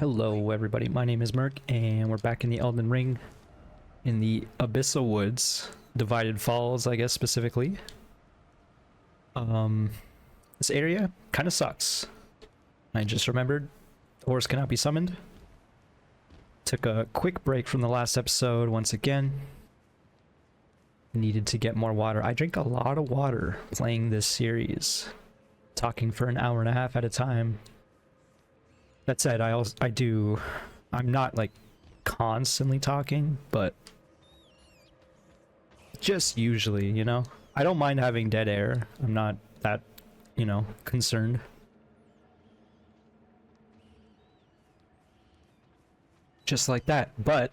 Hello everybody, my name is Merc and we're back in the Elden Ring in the Abyssal Woods, Divided Falls I guess specifically. This area kind of sucks. I just remembered horse cannot be summoned. Took a quick break from the last episode once again. Needed to get more water. I drink a lot of water playing this series, talking for an hour and a half at a time. That said, I'm not like constantly talking, but just usually, you know? I don't mind having dead air. I'm not that, concerned. Just like that, but,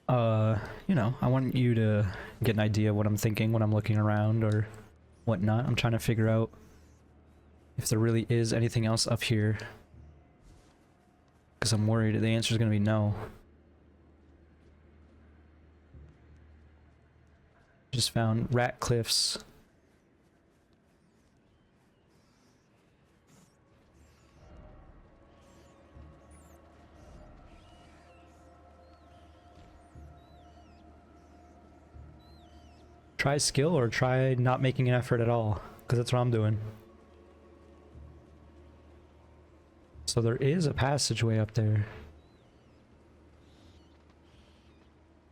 I want you to get an idea of what I'm thinking when I'm looking around or whatnot. I'm trying to figure out if there really is anything else up here. Because I'm worried the answer is going to be no. Just found rat cliffs. Try skill or try not making an effort at all, because that's what I'm doing. So there is a passageway up there.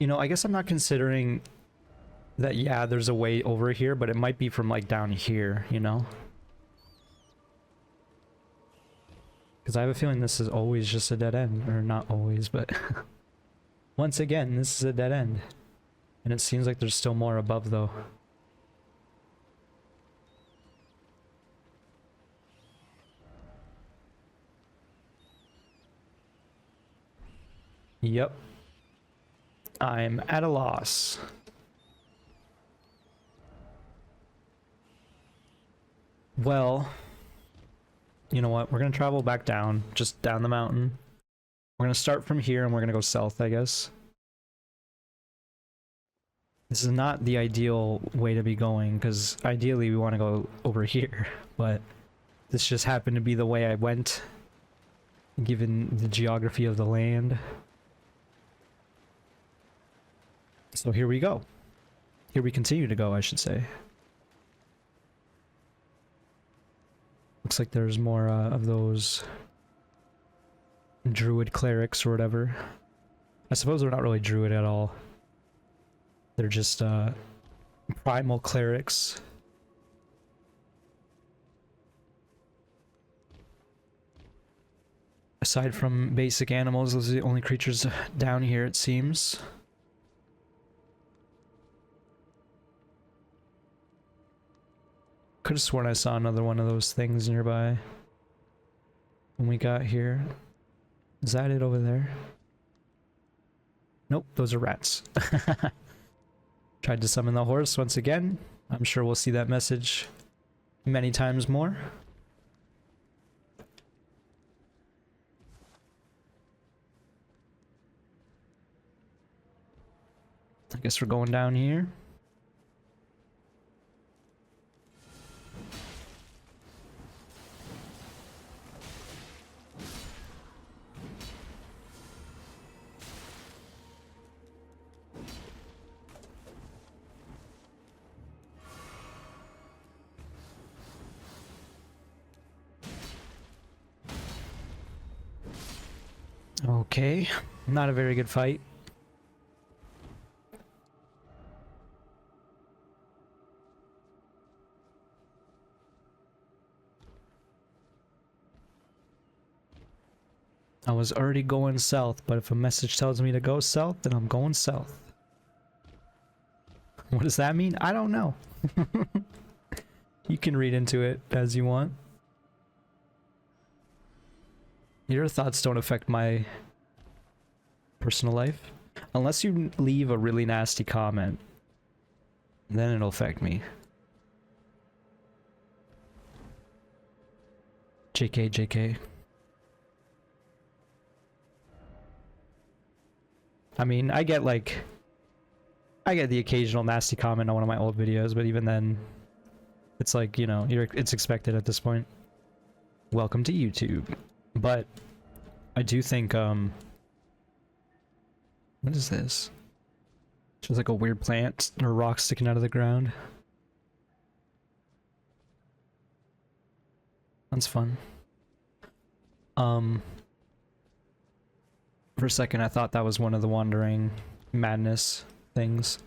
I guess I'm not considering that, yeah, there's a way over here, but it might be from like down here, Because I have a feeling this is always just a dead end. Or not always, but once again, this is a dead end. And it seems like there's still more above though. Yep. I'm at a loss. Well, you know what? We're gonna travel back down, just down the mountain. We're gonna start from here and we're gonna go south, I guess. This is not the ideal way to be going, because ideally we want to go over here, but this just happened to be the way I went, given the geography of the land. So here we go. Here we continue to go, I should say. Looks like there's more of those druid clerics or whatever. I suppose they're not really druid at all. They're just primal clerics. Aside from basic animals, those are the only creatures down here, it seems. Could have sworn I saw another one of those things nearby when we got here. Is that it over there? Nope, those are rats. Tried to summon the horse once again. I'm sure we'll see that message many times more. I guess we're going down here. Okay, not a very good fight. I was already going south, but if a message tells me to go south, then I'm going south. What does that mean? I don't know. You can read into it as you want. Your thoughts don't affect my personal life. Unless you leave a really nasty comment. Then it'll affect me. JK, JK. I mean, I get the occasional nasty comment on one of my old videos, but even then, it's like, it's expected at this point. Welcome to YouTube. But I do think, what is this? Just like a weird plant or rock sticking out of the ground. That's fun. For a second I thought that was one of the Wandering Madness things.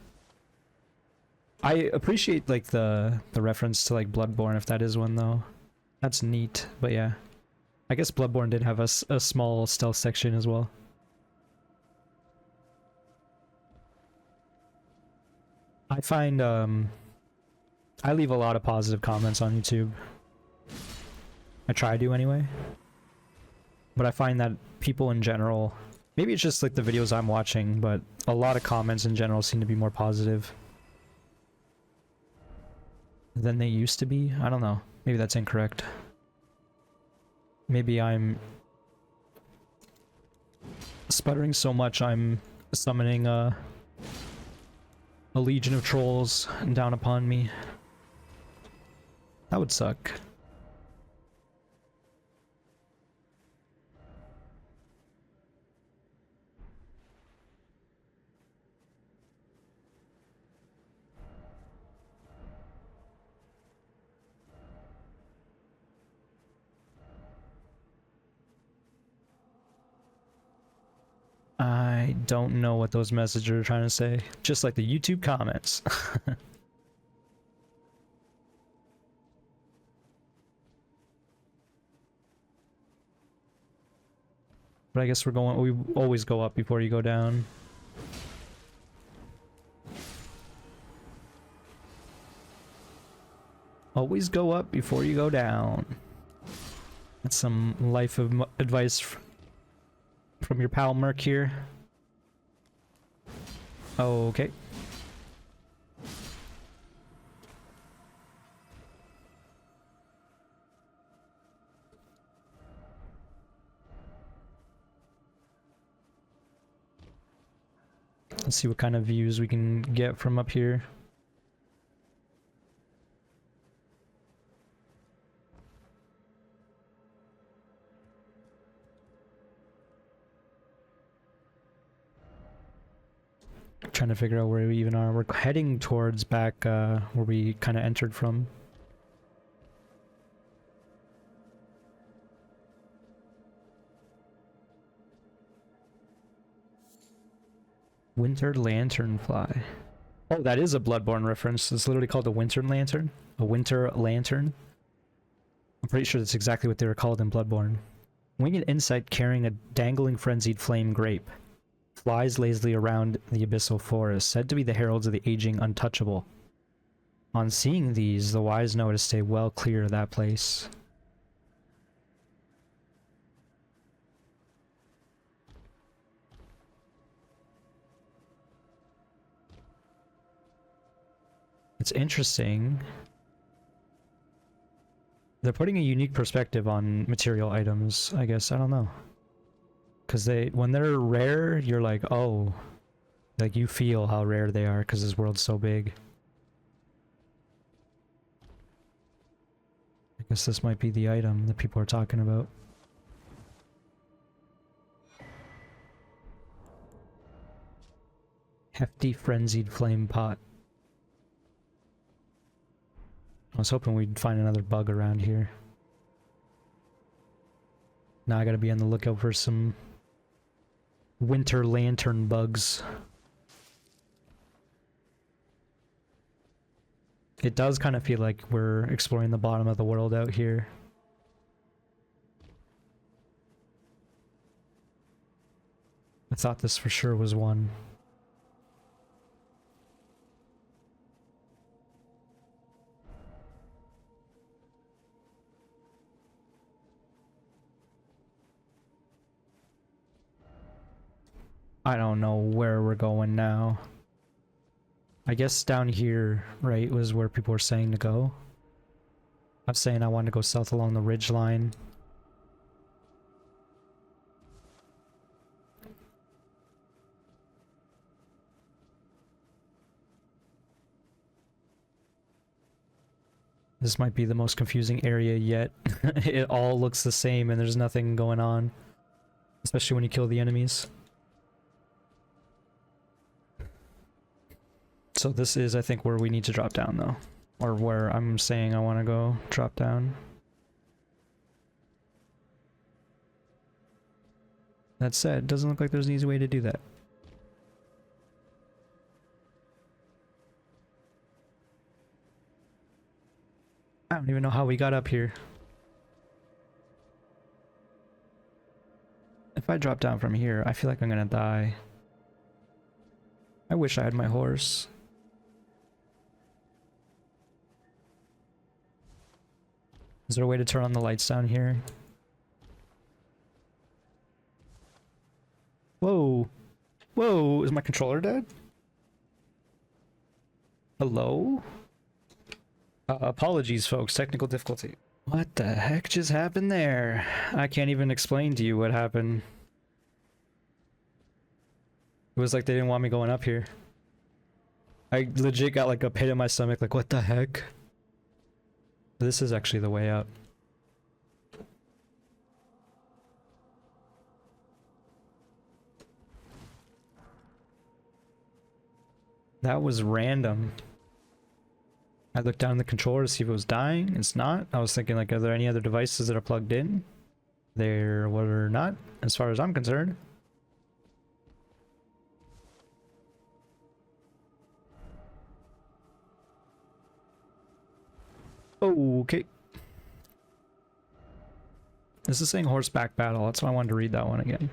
I appreciate like the reference to like Bloodborne, if that is one though. That's neat, but yeah. I guess Bloodborne did have a small stealth section as well. I find, I leave a lot of positive comments on YouTube. I try to anyway. But I find that people in general, maybe it's just like the videos I'm watching, but a lot of comments in general seem to be more positive than they used to be. I don't know. Maybe that's incorrect. Maybe I'm sputtering so much I'm summoning a legion of trolls down upon me. That would suck. I don't know what those messages are trying to say. Just like the YouTube comments. But I guess we always go up before you go down. Always go up before you go down. That's some life of advice from your pal Merc here. Okay. Let's see what kind of views we can get from up here. Trying to figure out where we even are. We're heading towards back where we kind of entered from. Winter Lanternfly. Oh, that is a Bloodborne reference. It's literally called a Winter Lantern. A Winter Lantern. I'm pretty sure that's exactly what they were called in Bloodborne. Winged insect carrying a dangling frenzied flame grape. Flies lazily around the abyssal forest, said to be the heralds of the aging untouchable. On seeing these, the wise know to stay well clear of that place. It's interesting. They're putting a unique perspective on material items, I guess. I don't know. Because when they're rare, you're like, oh, like you feel how rare they are because this world's so big. I guess this might be the item that people are talking about. Hefty frenzied flame pot. I was hoping we'd find another bug around here. Now I gotta be on the lookout for some winter lantern bugs. It does kind of feel like we're exploring the bottom of the world out here. I thought this for sure was one. I don't know where we're going now. I guess down here, right, was where people were saying to go. I was saying I wanted to go south along the ridge line. This might be the most confusing area yet. It all looks the same and there's nothing going on. especially when you kill the enemies. So this is, I think, where we need to drop down though, or where I'm saying I want to go drop down. That said, doesn't look like there's an easy way to do that. I don't even know how we got up here. If I drop down from here, I feel like I'm gonna die. I wish I had my horse. Is there a way to turn on the lights down here? Whoa. Whoa, is my controller dead? Hello? Apologies, folks. Technical difficulty. What the heck just happened there? I can't even explain to you what happened. It was like they didn't want me going up here. I legit got like a pit in my stomach, like what the heck? This is actually the way out. That was random. I looked down the controller to see if it was dying. It's not. I was thinking like, are there any other devices that are plugged in? There were not, as far as I'm concerned. Okay. This is saying horseback battle. That's why I wanted to read that one again.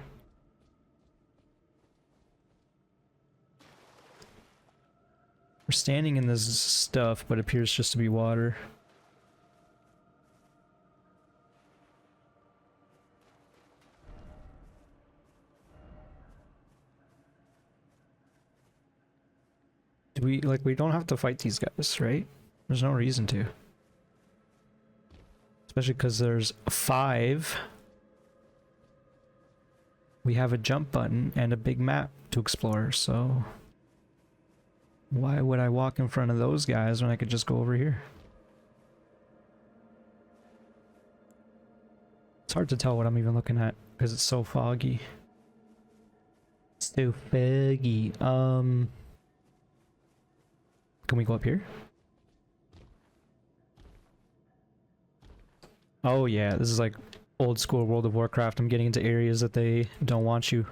We're standing in this stuff, but it appears just to be water. Do we, like, we don't have to fight these guys, right? There's no reason to. Especially because there's 5. We have a jump button and a big map to explore, so... why would I walk in front of those guys when I could just go over here? It's hard to tell what I'm even looking at because it's so foggy. So foggy. Can we go up here? Oh yeah, this is like old school World of Warcraft. I'm getting into areas that they don't want you.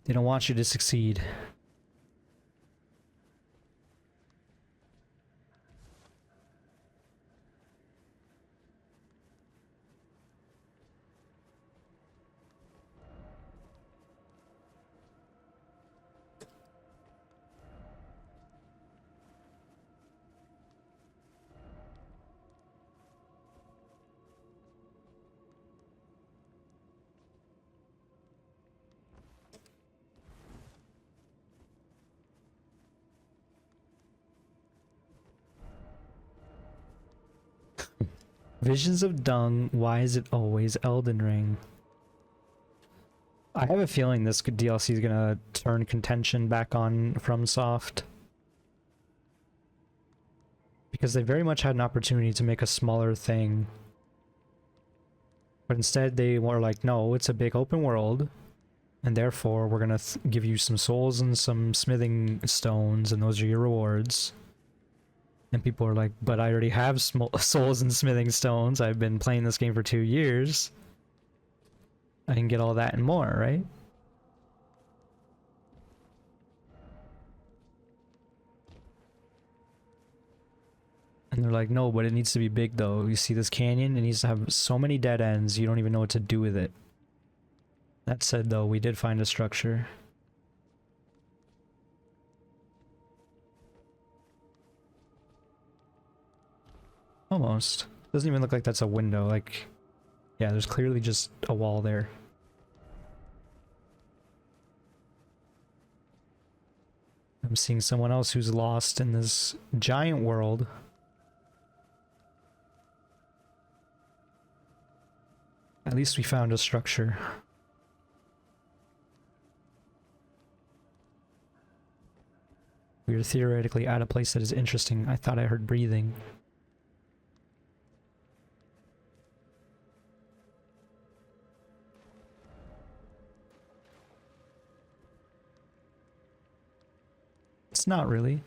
They don't want you to succeed. Visions of Dung, why is it always Elden Ring? I have a feeling this DLC is gonna turn contention back on FromSoft. Because they very much had an opportunity to make a smaller thing. But instead they were like, no, it's a big open world. And therefore we're gonna give you some souls and some smithing stones, and those are your rewards. And people are like, but I already have souls and smithing stones. I've been playing this game for 2 years. I can get all that and more, right? And they're like, no, but it needs to be big though. You see this canyon? It needs to have so many dead ends, you don't even know what to do with it. That said though, we did find a structure. Almost. Doesn't even look like that's a window, like... yeah, there's clearly just a wall there. I'm seeing someone else who's lost in this giant world. At least we found a structure. We are theoretically at a place that is interesting. I thought I heard breathing. guess not really.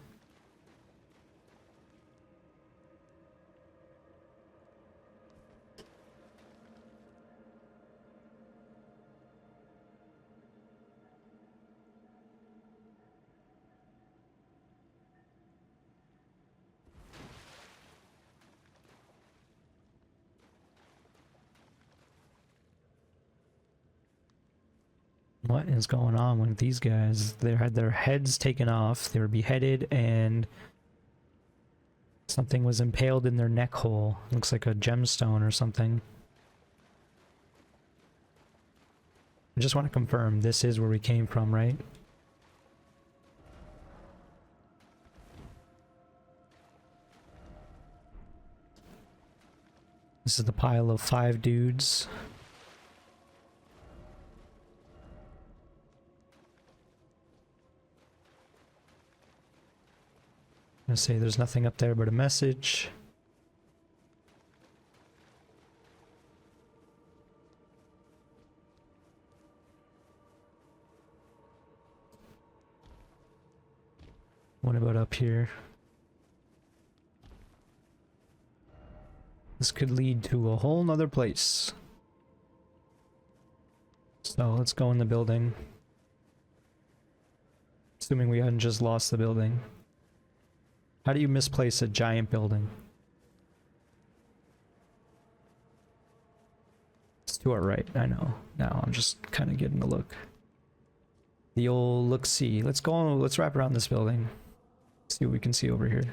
What is going on with these guys? They had their heads taken off, they were beheaded, and something was impaled in their neck hole. Looks like a gemstone or something. I just want to confirm this is where we came from, right? This is the pile of 5 dudes. I'm gonna say there's nothing up there but a message. What about up here? This could lead to a whole nother place. So let's go in the building. Assuming we hadn't just lost the building. How do you misplace a giant building? It's to our right, I know. Now I'm just kind of getting a look. The old look-see. Let's go, let's wrap around this building. See what we can see over here.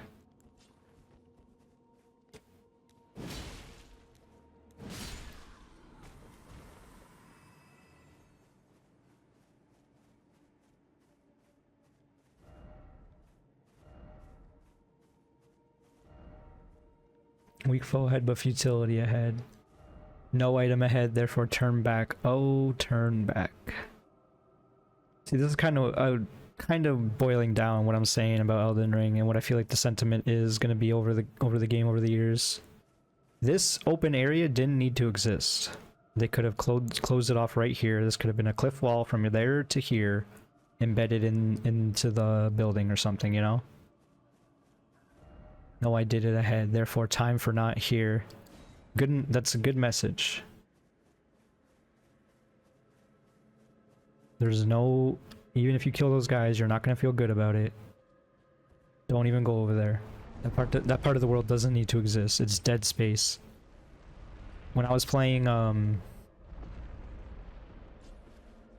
Weak foe ahead, but futility ahead. No item ahead, therefore turn back. Oh, turn back. See, this is kind of boiling down what I'm saying about Elden Ring and what I feel like the sentiment is going to be over the game over the years. This open area didn't need to exist. They could have closed it off right here. This could have been a cliff wall from there to here, embedded into the building or something, you know? No, I did it ahead, therefore time for not here. Good, that's a good message. There's no... Even if you kill those guys, you're not gonna feel good about it. Don't even go over there. That part of the world doesn't need to exist. It's dead space. When I was playing,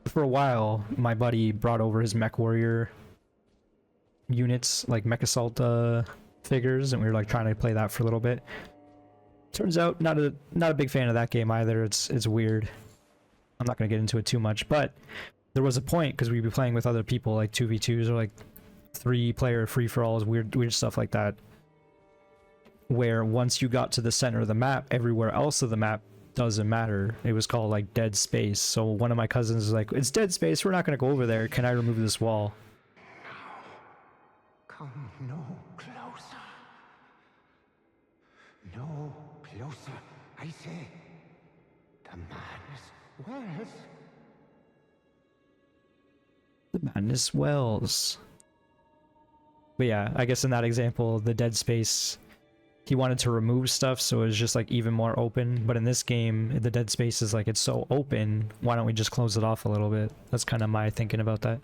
for a while, my buddy brought over his mech warrior units, like mech assault, figures, and we were like trying to play that for a little bit. Turns out not a big fan of that game either. It's weird. I'm not gonna get into it too much, but there was a point because we'd be playing with other people, like 2v2s or like 3-player free-for-alls, weird stuff like that, where once you got to the center of the map, everywhere else of the map doesn't matter. It was called like dead space. So one of my cousins was like, "It's dead space. We're not gonna go over there. Can I remove this wall?" Come no closer. No closer, I say. The madness wells. The madness wells. But yeah, I guess in that example, the dead space, he wanted to remove stuff so it was just like even more open. But in this game, the dead space is like, it's so open, why don't we just close it off a little bit? That's kind of my thinking about that.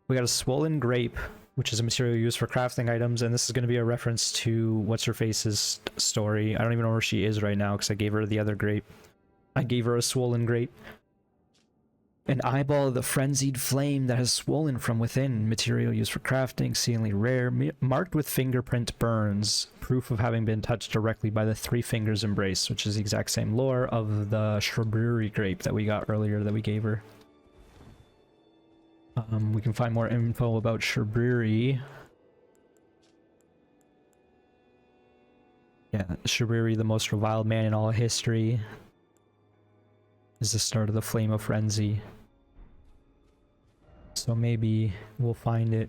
We got a swollen grape, which is a material used for crafting items, and this is going to be a reference to What's-Her-Face's story. I don't even know where she is right now because I gave her the other grape. I gave her a swollen grape. An eyeball of the frenzied flame that has swollen from within. Material used for crafting, exceedingly rare, marked with fingerprint burns. Proof of having been touched directly by the 3 fingers embrace, which is the exact same lore of the shrubbery grape that we got earlier that we gave her. We can find more info about shrubbery. Yeah, Shrubbery, the most reviled man in all history, is the start of the Flame of Frenzy. So maybe we'll find it.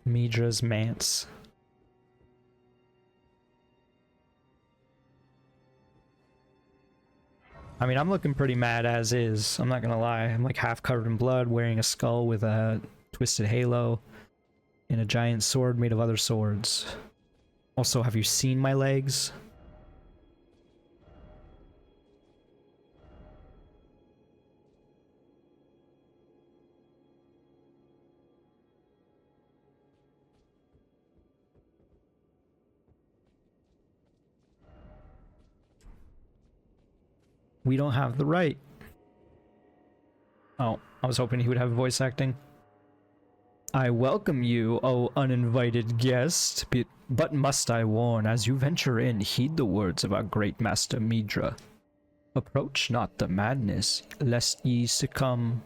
Midra's Manse. I mean, I'm looking pretty mad as is. I'm not gonna lie. I'm like half covered in blood, wearing a skull with a twisted halo, and a giant sword made of other swords. Also, have you seen my legs? We don't have the right. Oh, I was hoping he would have voice acting. I welcome you, O uninvited guest, but must I warn, as you venture in, heed the words of our great master Midra. Approach not the madness, lest ye succumb.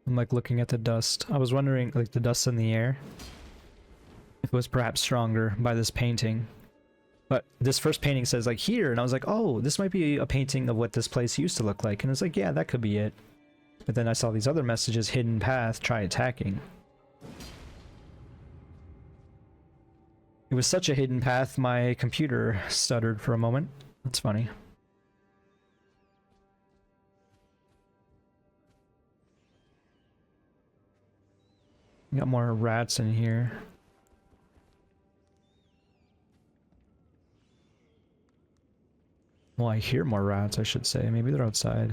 I'm like looking at the dust. I was wondering, like the dust in the air, if it was perhaps stronger by this painting. But this first painting says like here, and I was like, oh, this might be a painting of what this place used to look like. And it's like, yeah, that could be it. But then I saw these other messages, hidden path, try attacking. It was such a hidden path, my computer stuttered for a moment. That's funny. Got more rats in here. Well, I hear more rats, I should say. Maybe they're outside.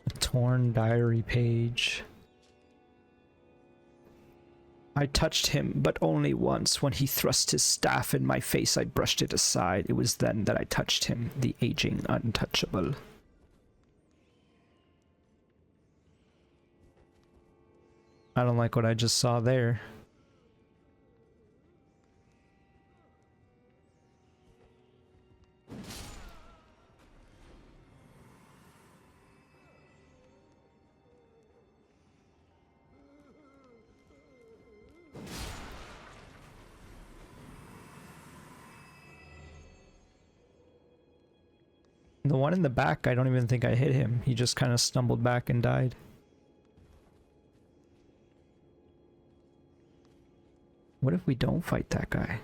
A torn diary page. I touched him, but only once. When he thrust his staff in my face, I brushed it aside. It was then that I touched him, the aging untouchable. I don't like what I just saw there. The one in the back, I don't even think I hit him. He just kind of stumbled back and died. What if we don't fight that guy?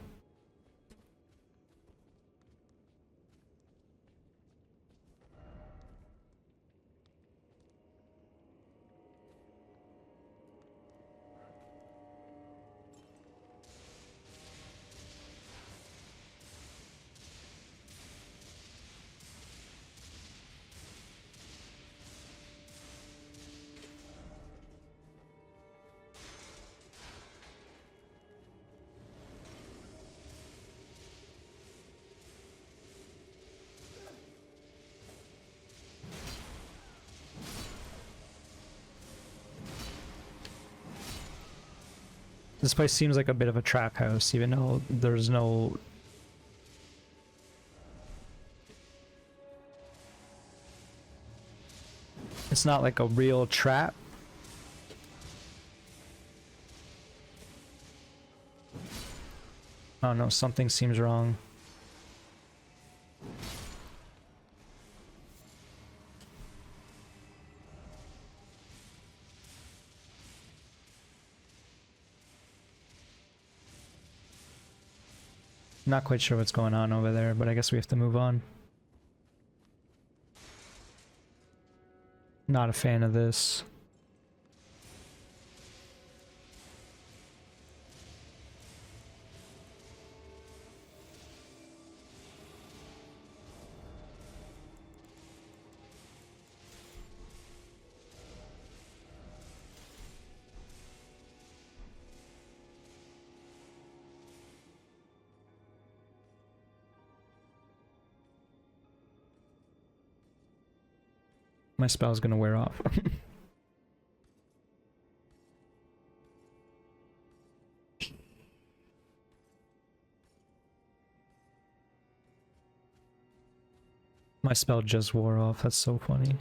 This place seems like a bit of a trap house, even though there's no... It's not like a real trap. Oh no, something seems wrong. Not quite sure what's going on over there, but I guess we have to move on. Not a fan of this. My spell's gonna wear off. My spell just wore off, that's so funny.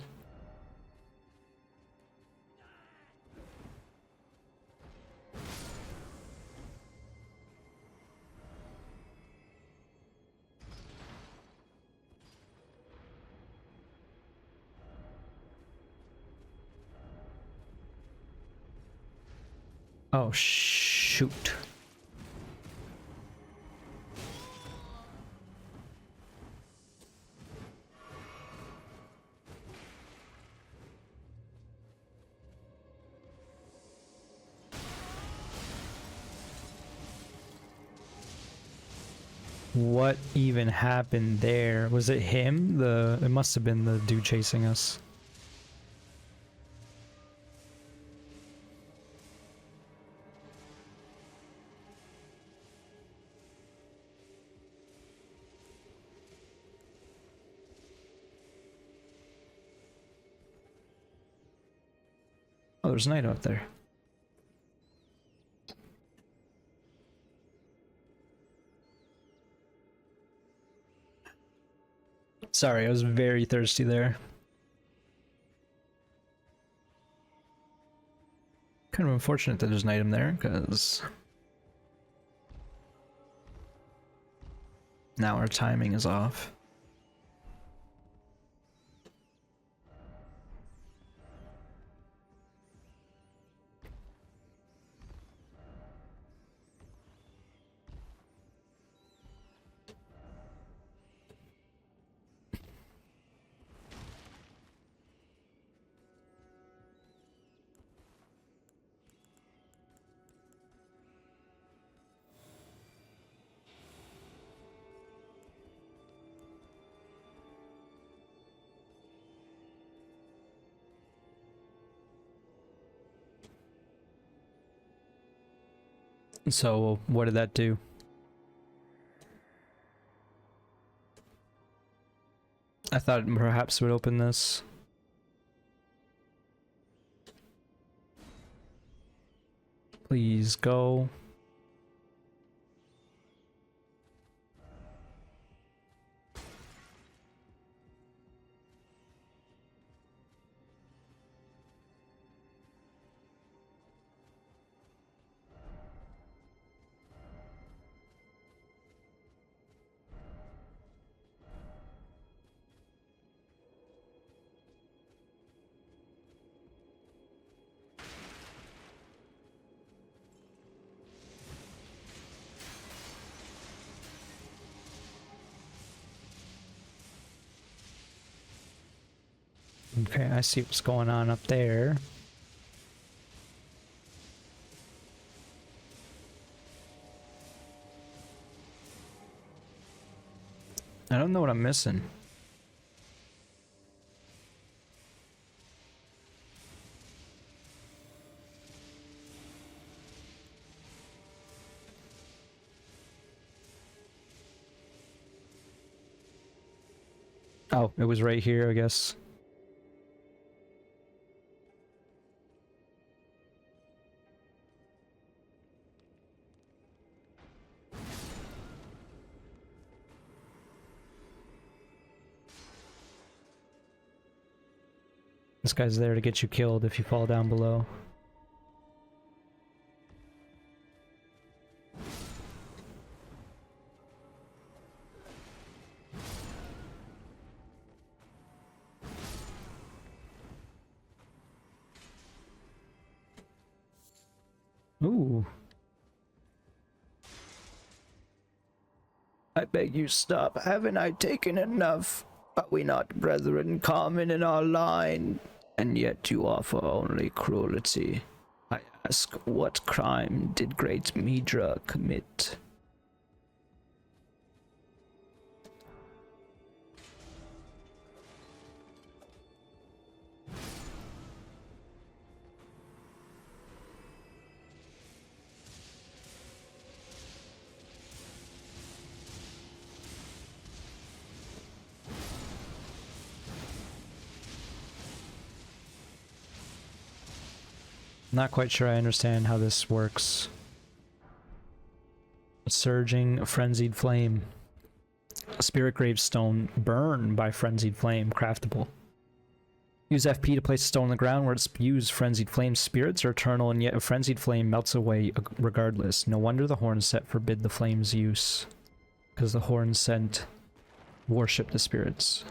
Oh, shoot. What even happened there? Was it him? It must have been the dude chasing us. Oh, there's night out there. Sorry, I was very thirsty there. Kind of unfortunate that there's an item there, because now our timing is off. So, what did that do? I thought perhaps it would open this. Please go. Okay, I see what's going on up there. I don't know what I'm missing. Oh, it was right here, I guess. This guy's there to get you killed if you fall down below. Ooh. I beg you stop. Haven't I taken enough? Are we not brethren common in our line? And yet you offer only cruelty. I ask, what crime did great Midra commit? Not quite sure I understand how this works. Surging Frenzied Flame. Spirit Gravestone burn by Frenzied Flame, craftable. Use FP to place a stone on the ground where it's used. Frenzied Flame spirits are eternal, and yet a Frenzied Flame melts away regardless. No wonder the Horn Set forbid the flame's use. Because the Horn Set worship the spirits.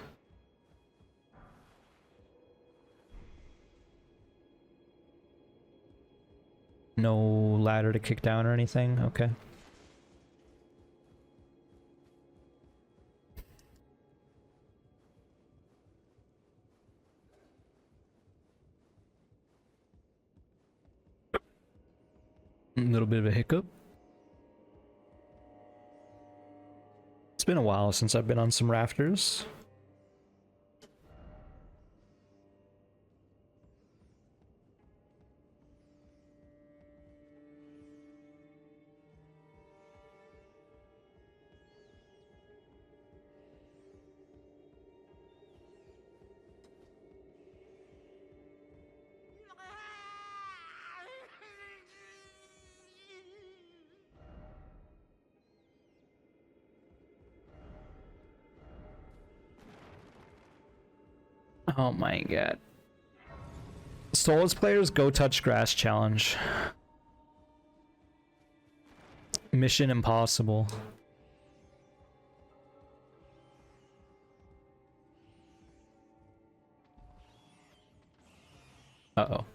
No ladder to kick down or anything? Okay. A little bit of a hiccup. It's been a while since I've been on some rafters. Oh my god. Souls players go touch grass challenge. Mission impossible. Uh-oh.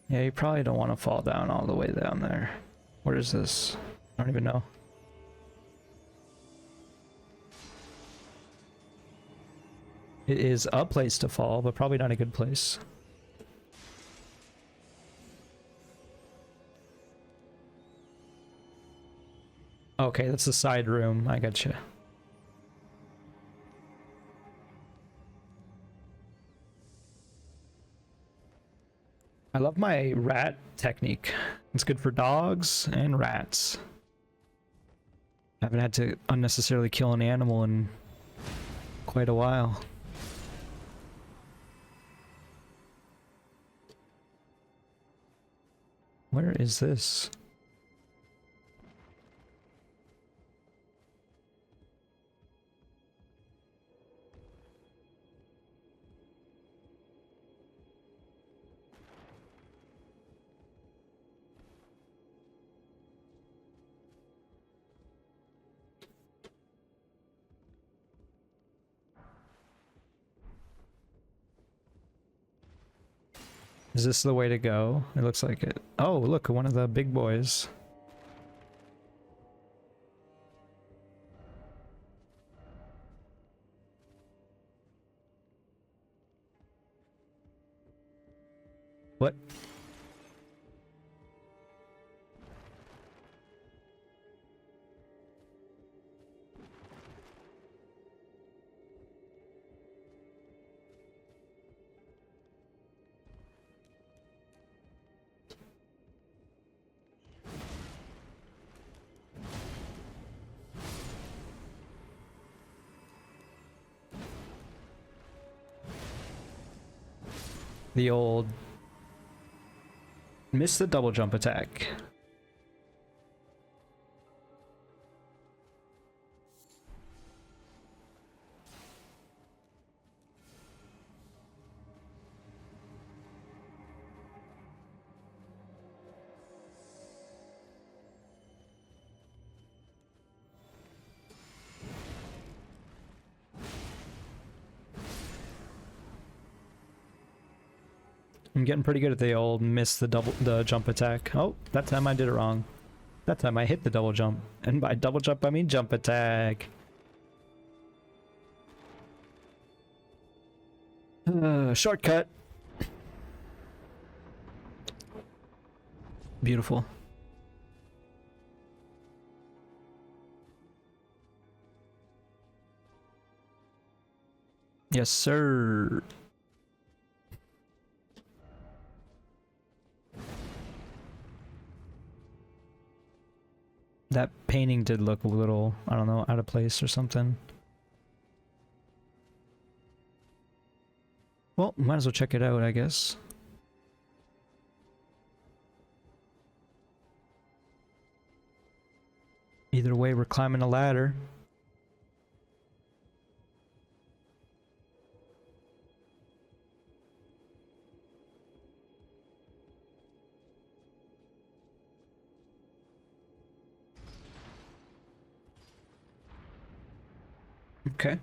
Yeah, you probably don't want to fall down all the way down there. Where is this? I don't even know. It is a place to fall, but probably not a good place. Okay, that's the side room. I gotcha. I love my rat technique. It's good for dogs and rats. I haven't had to unnecessarily kill an animal in quite a while. Where is this? Is this the way to go? It looks like it. Oh, look, one of the big boys. What? The old miss the double jump attack. I'm getting pretty good at the old miss the jump attack. Oh, that time I did it wrong. That time I hit the double jump. And by double jump I mean jump attack. Shortcut. Beautiful. Yes, sir. That painting did look a little, I don't know, out of place or something. Well, might as well check it out, I guess. Either way, we're climbing a ladder. Okay.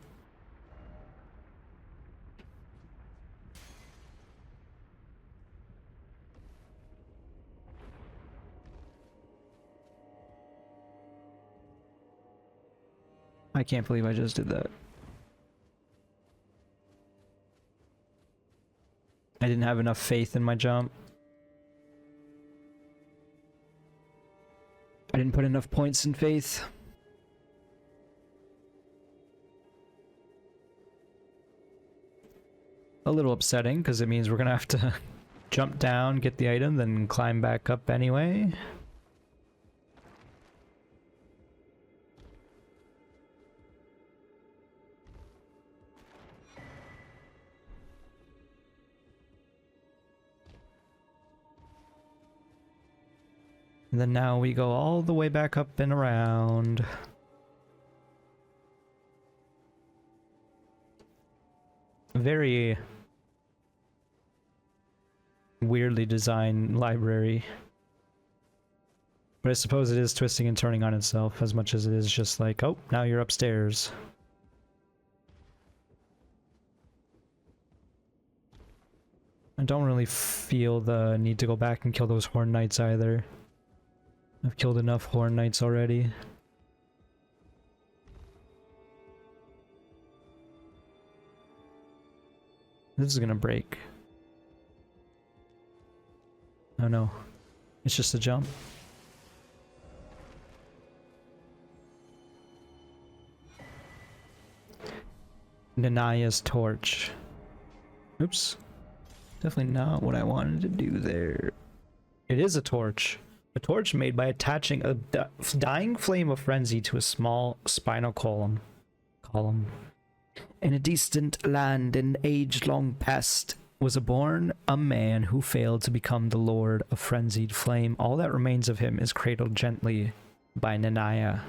I can't believe I just did that. I didn't have enough faith in my jump. I didn't put enough points in faith. A little upsetting, because it means we're gonna have to jump down, get the item, then climb back up anyway. And then now we go all the way back up and around. Very weirdly designed library. But I suppose it is twisting and turning on itself as much as it is just like, oh, now you're upstairs. I don't really feel the need to go back and kill those Horn Knights either. I've killed enough Horn Knights already. This is gonna break. Oh no. It's just a jump. Nanaya's torch. Oops. Definitely not what I wanted to do there. It is a torch. A torch made by attaching a dying flame of frenzy to a small spinal column. In a distant land in age-long past was born a man who failed to become the lord of frenzied flame. All that remains of him is cradled gently by Nanaya.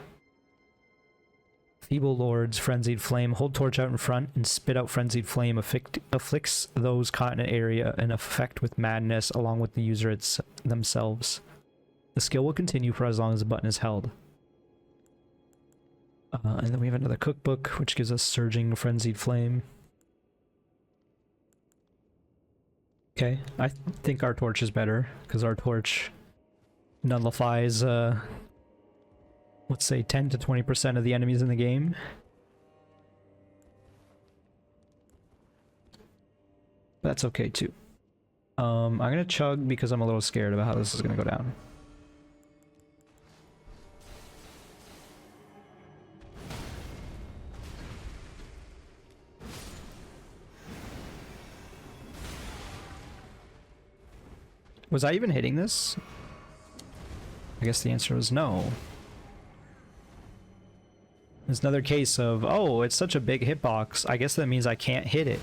Feeble lords, frenzied flame, hold torch out in front and spit out frenzied flame, afflicts those caught in an area and affect with madness along with the user themselves. The skill will continue for as long as the button is held. And then we have another cookbook, which gives us surging frenzied flame. Okay, I think our torch is better, because our torch nullifies, let's say 10 to 20% of the enemies in the game. That's okay too. I'm gonna chug because I'm a little scared about how this is gonna go down. Was I even hitting this? I guess the answer was no. It's another case of, oh, it's such a big hitbox. I guess that means I can't hit it.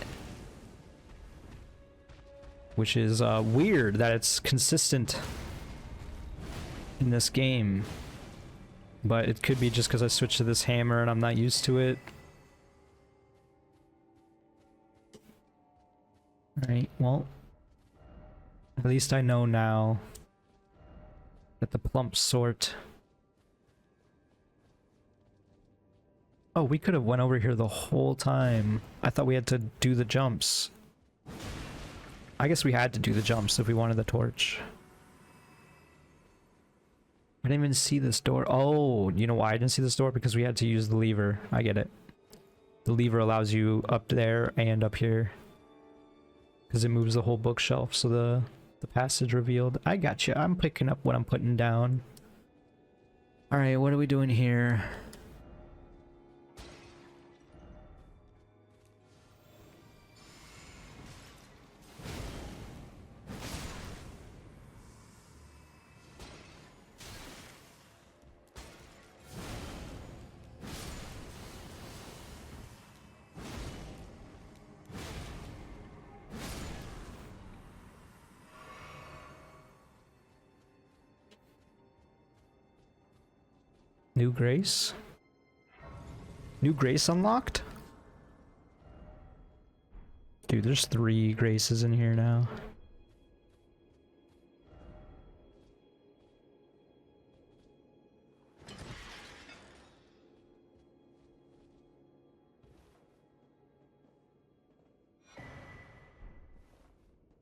Which is weird that it's consistent in this game. But it could be just because I switched to this hammer and I'm not used to it. Alright, well. At least I know now that the plump sort... Oh, we could have went over here the whole time. I thought we had to do the jumps. I guess we had to do the jumps if we wanted the torch. I didn't even see this door. Oh, you know why I didn't see this door? Because we had to use the lever. I get it. The lever allows you up there and up here. Because it moves the whole bookshelf, so the passage revealed. I gotcha. I'm picking up what I'm putting down. Alright, what are we doing here? New Grace? New Grace unlocked? Dude, there's 3 Graces in here now.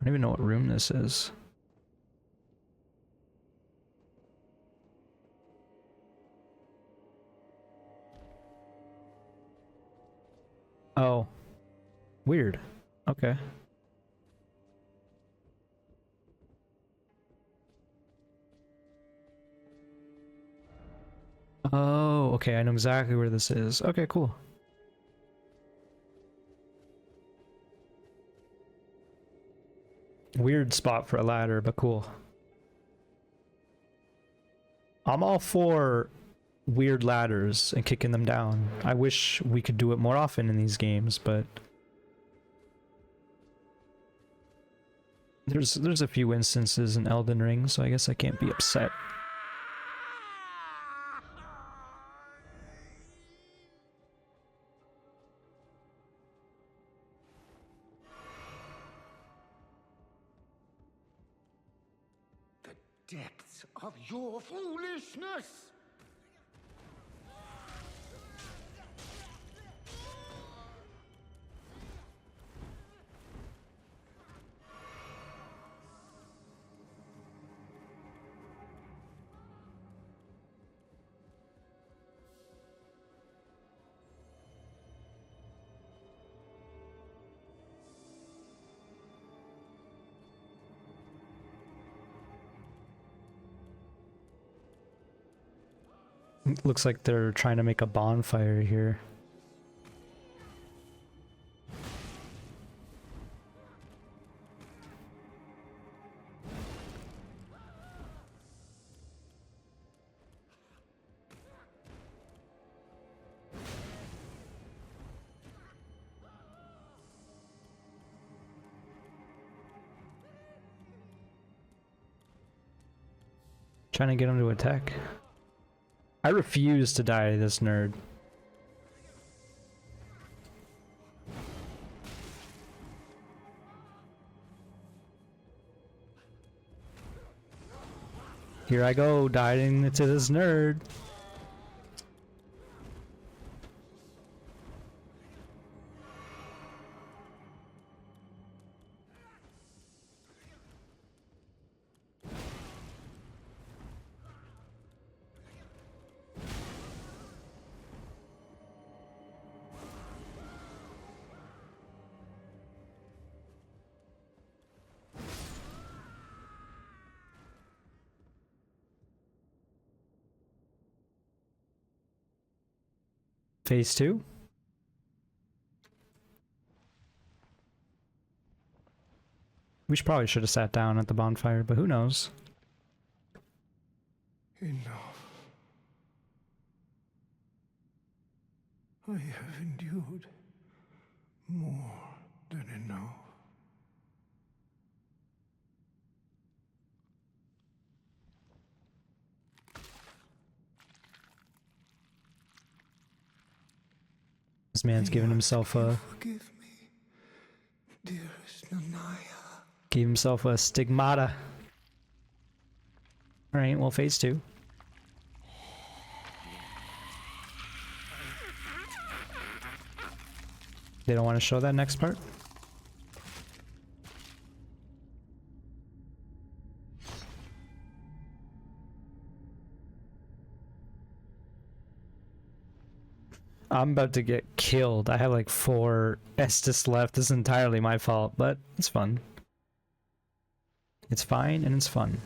don't even know what room this is. Oh. Weird. Okay. Oh, okay, I know exactly where this is. Okay, cool. Weird spot for a ladder, but cool. I'm all for weird ladders and kicking them down. I wish we could do it more often in these games, but there's a few instances in Elden Ring, so I guess I can't be upset. The depths of your foolishness! Looks like they're trying to make a bonfire here. Trying to get him to attack. I refuse to die to this nerd. Here I go, dying to this nerd. Phase 2? We probably should have sat down at the bonfire, but who knows? Enough. I have endured more than enough. This man's giving himself a... Forgive me, dearest Nanaya. Gave himself a stigmata. Alright, well, phase 2. They don't want to show that next part? I'm about to get killed. I have like 4 Estus left. This is entirely my fault, but it's fun. It's fine and it's fun.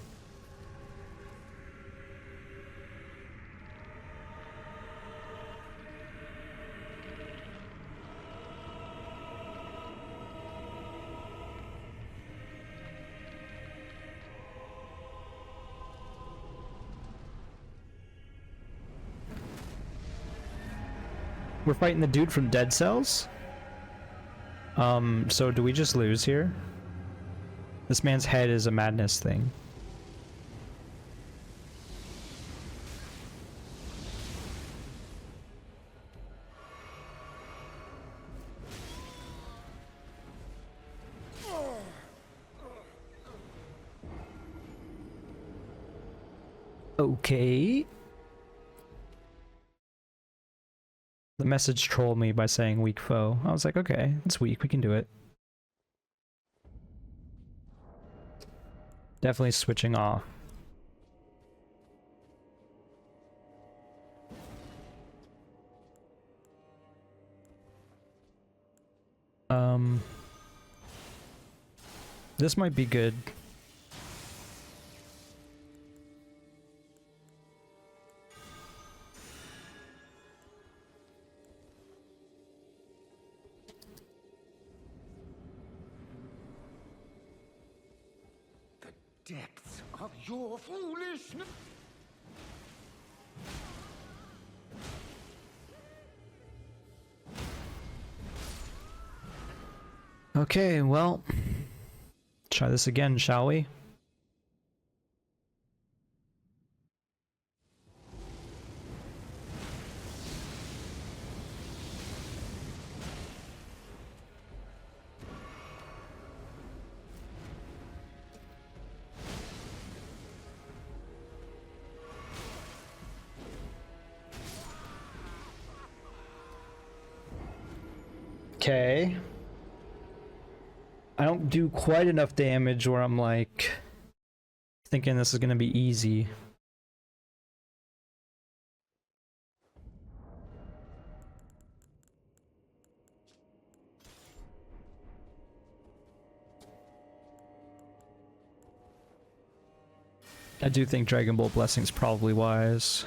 We're fighting the dude from Dead Cells? So do we just lose here? This man's head is a madness thing. Okay. The message trolled me by saying weak foe. I was like, okay, it's weak, we can do it. Definitely switching off. This might be good. The depths of your foolishness. Okay, well, try this again, shall we? Okay. I don't do quite enough damage where I'm like thinking this is gonna be easy. I do think Dragon Bolt Blessing's probably wise.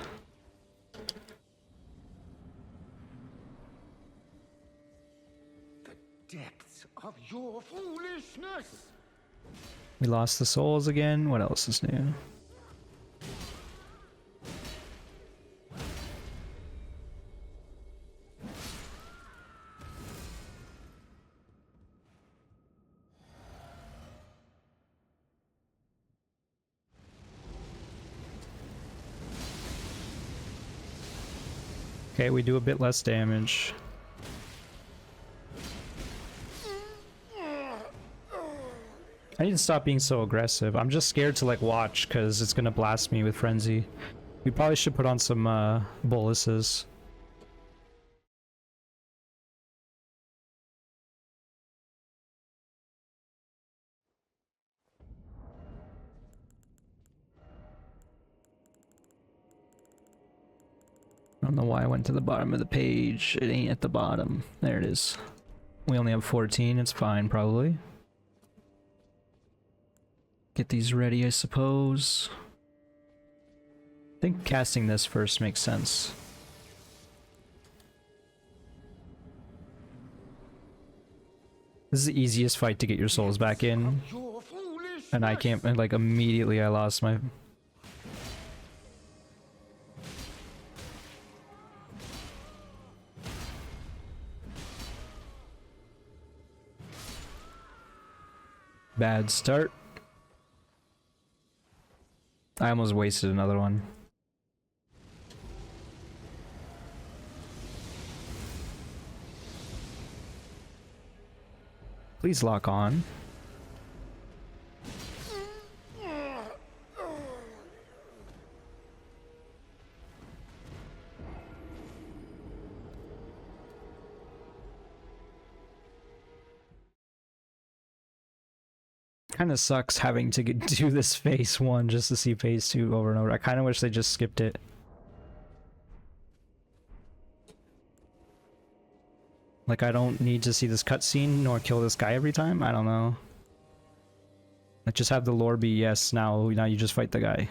The depths of your foolishness. We lost the souls again. What else is new? Okay, we do a bit less damage. I need to stop being so aggressive. I'm just scared to like watch because it's gonna blast me with frenzy. We probably should put on some boluses. I don't know why I went to the bottom of the page. It ain't at the bottom. There it is. We only have 14. It's fine, probably. Get these ready, I suppose. I think casting this first makes sense. This is the easiest fight to get your souls back in. And I can't, and like immediately I lost my... Bad start. I almost wasted another one. Please lock on. Kind of sucks having to do this phase 1 just to see phase 2 over and over. I kind of wish they just skipped it. Like, I don't need to see this cutscene nor kill this guy every time. I don't know. Like, just have the lore be yes. Now you just fight the guy.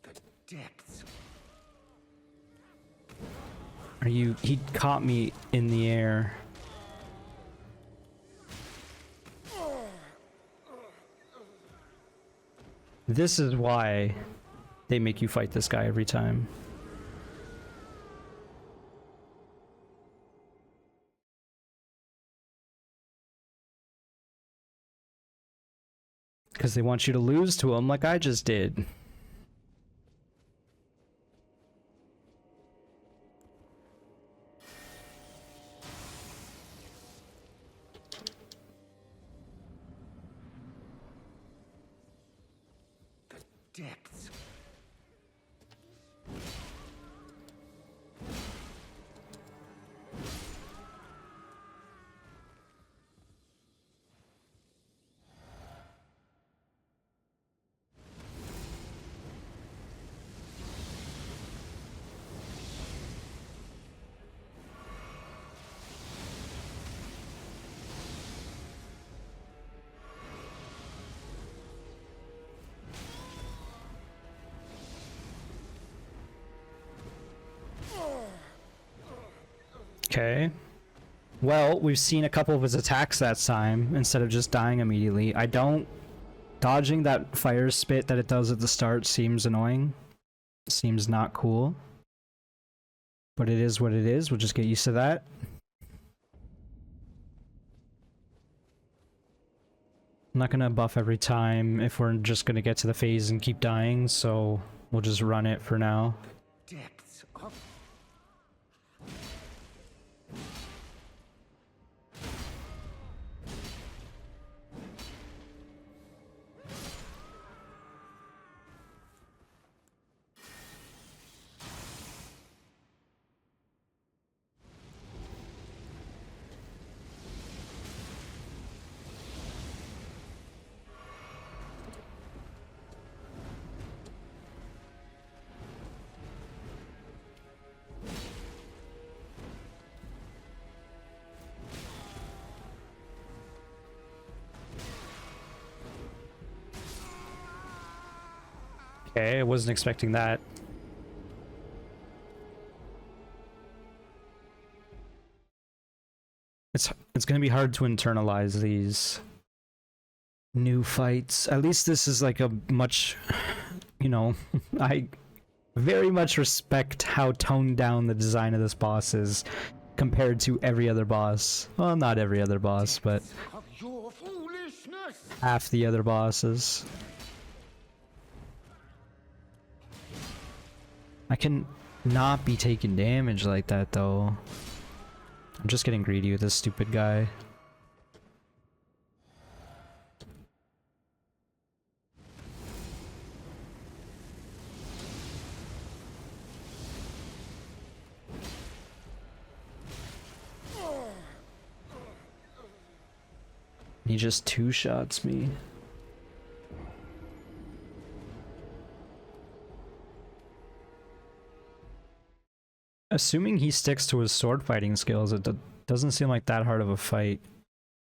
The depths. Are you? He caught me in the air. This is why they make you fight this guy every time. Because they want you to lose to him like I just did. Depths. Okay. Well, we've seen a couple of his attacks that time instead of just dying immediately. I don't... Dodging that fire spit that it does at the start seems annoying. Seems not cool. But it is what it is. We'll just get used to that. I'm not gonna buff every time if we're just gonna get to the phase and keep dying, so we'll just run it for now. Depths of Okay, I wasn't expecting that. It's gonna be hard to internalize these new fights. At least this is like a much, you know, I very much respect how toned down the design of this boss is compared to every other boss. Well, not every other boss, but of your foolishness. half the other bosses. I can not be taking damage like that though. I'm just getting greedy with this stupid guy. He just two-shots me. Assuming he sticks to his sword fighting skills, it doesn't seem like that hard of a fight.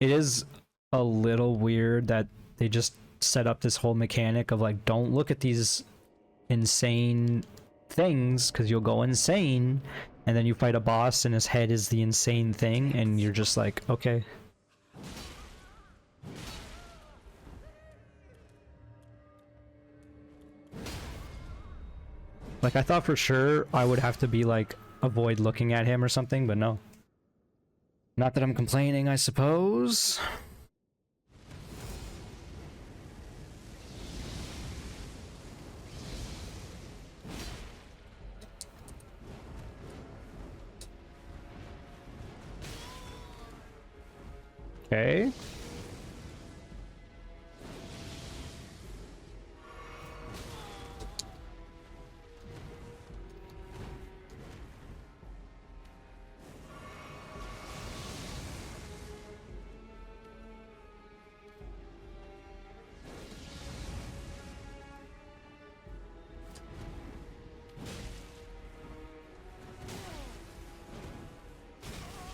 It is a little weird that they just set up this whole mechanic of like, don't look at these insane things because you'll go insane, and then you fight a boss and his head is the insane thing and you're just like, okay. Like, I thought for sure I would have to be like, avoid looking at him or something, but no. Not that I'm complaining, I suppose. Okay.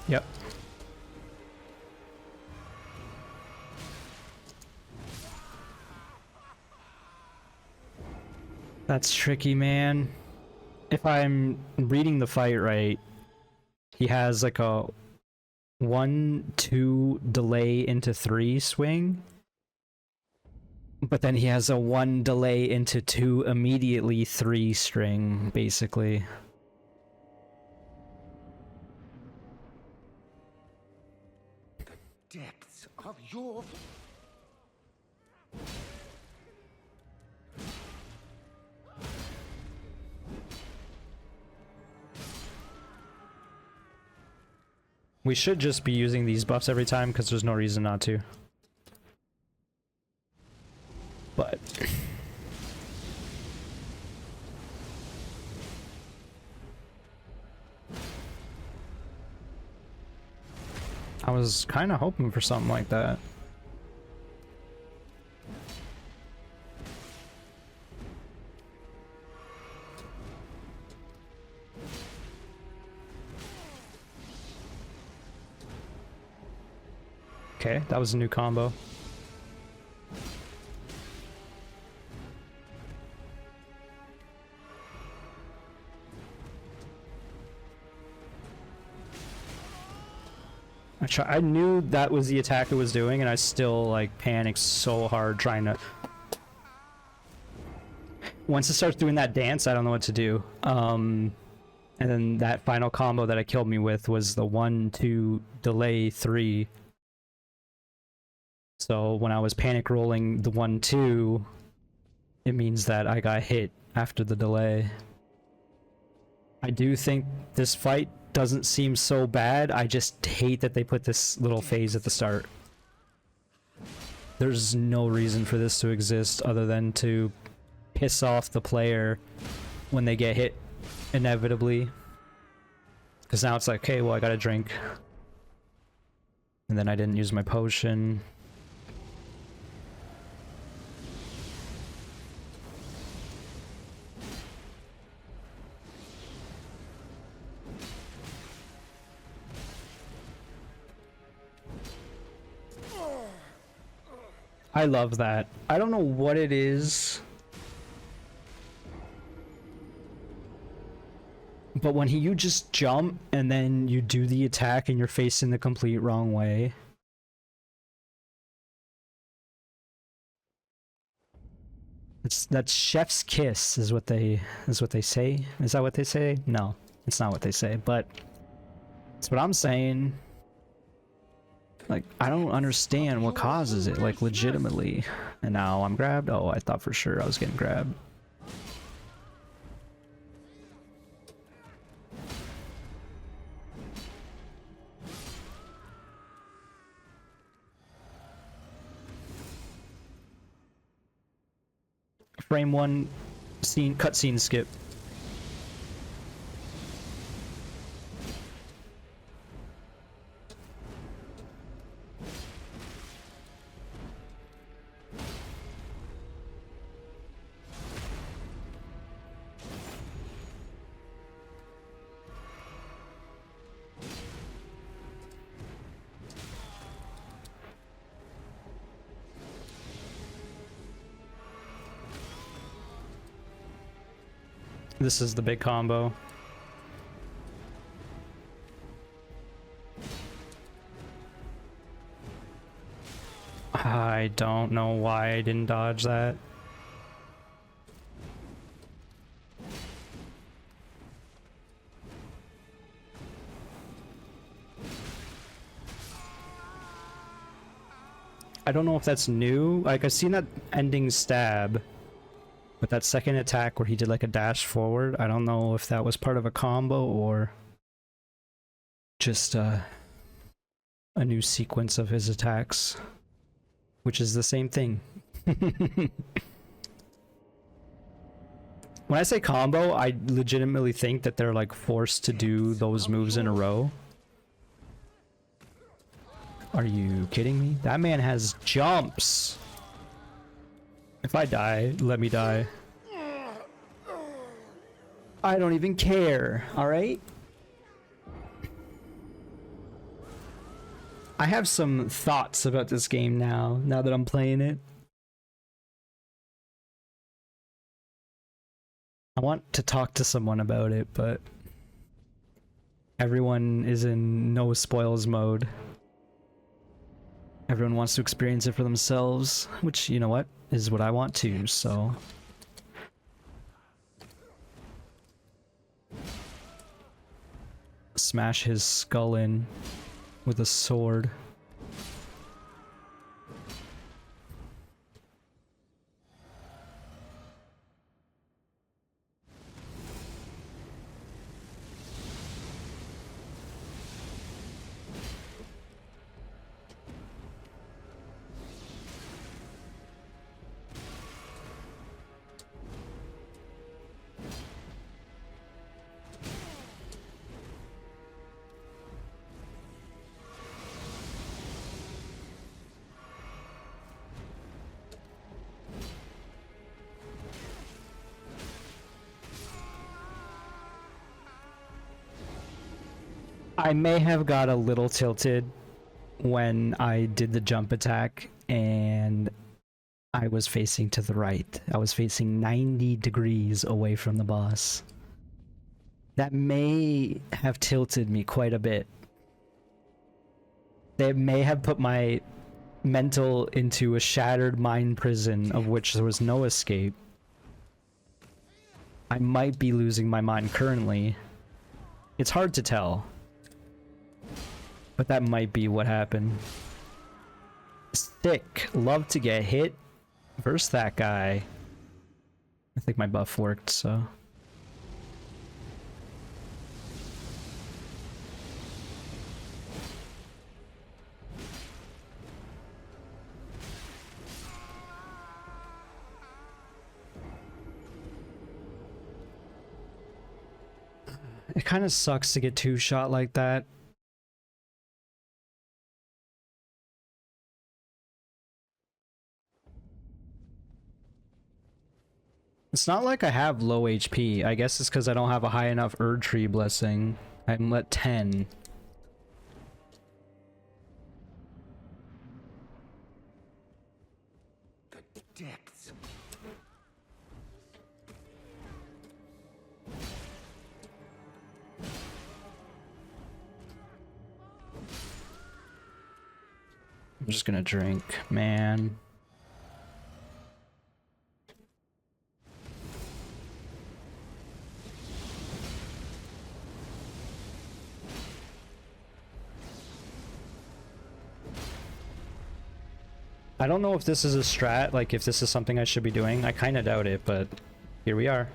Yep. That's tricky, man. If I'm reading the fight right, he has like a 1-2 delay into 3 swing. But then he has a 1 delay into 2 immediately 3 string, basically. Depths of your We should just be using these buffs every time because there's no reason not to. But I was kind of hoping for something like that. Okay, that was a new combo. I knew that was the attack it was doing, and I still like panicked so hard trying to. Once it starts doing that dance, I don't know what to do. And then that final combo that it killed me with was the 1-2 delay 3. So when I was panic rolling the 1-2, it means that I got hit after the delay. I do think this fight doesn't seem so bad. I just hate that they put this little phase at the start. There's no reason for this to exist other than to piss off the player when they get hit inevitably. Because now it's like, okay, well, I gotta drink. And then I didn't use my potion. I love that. I don't know what it is, but when you just jump and then you do the attack and you're facing the complete wrong way. That's chef's kiss is what they say. Is that what they say? No, it's not what they say, but it's what I'm saying. Like, I don't understand what causes it, like, legitimately. And now I'm grabbed? Oh, I thought for sure I was getting grabbed. Frame 1, scene, cutscene skip. This is the big combo. I don't know why I didn't dodge that. I don't know if that's new. Like, I've seen that ending stab. But that second attack where he did like a dash forward, I don't know if that was part of a combo or just a new sequence of his attacks, which is the same thing. When I say combo, I legitimately think that they're like forced to do those moves in a row. Are you kidding me? That man has jumps. If I die, let me die. I don't even care, alright? I have some thoughts about this game now that I'm playing it. I want to talk to someone about it, but everyone is in no spoils mode. Everyone wants to experience it for themselves, which, you know what, is what I want to, so. Smash his skull in with a sword. I may have got a little tilted when I did the jump attack and I was facing to the right. I was facing 90 degrees away from the boss. That may have tilted me quite a bit. They may have put my mental into a shattered mind prison of which there was no escape. I might be losing my mind currently. It's hard to tell. But that might be what happened. Sick. Love to get hit. Versus that guy. I think my buff worked, so... It kind of sucks to get two-shot like that. It's not like I have low HP. I guess it's because I don't have a high enough Erdtree blessing. I'm at 10. The depths. I'm just gonna drink, man. I don't know if this is a strat, like if this is something I should be doing. I kind of doubt it, but here we are.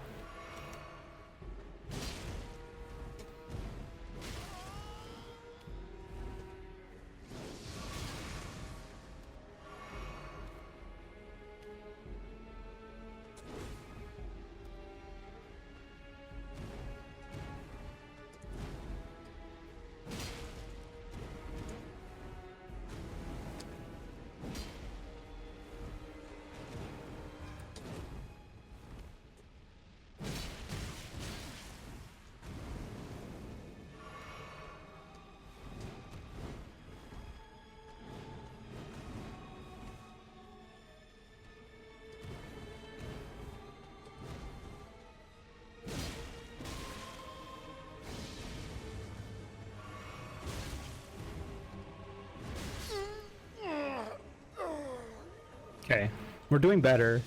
Okay, we're doing better.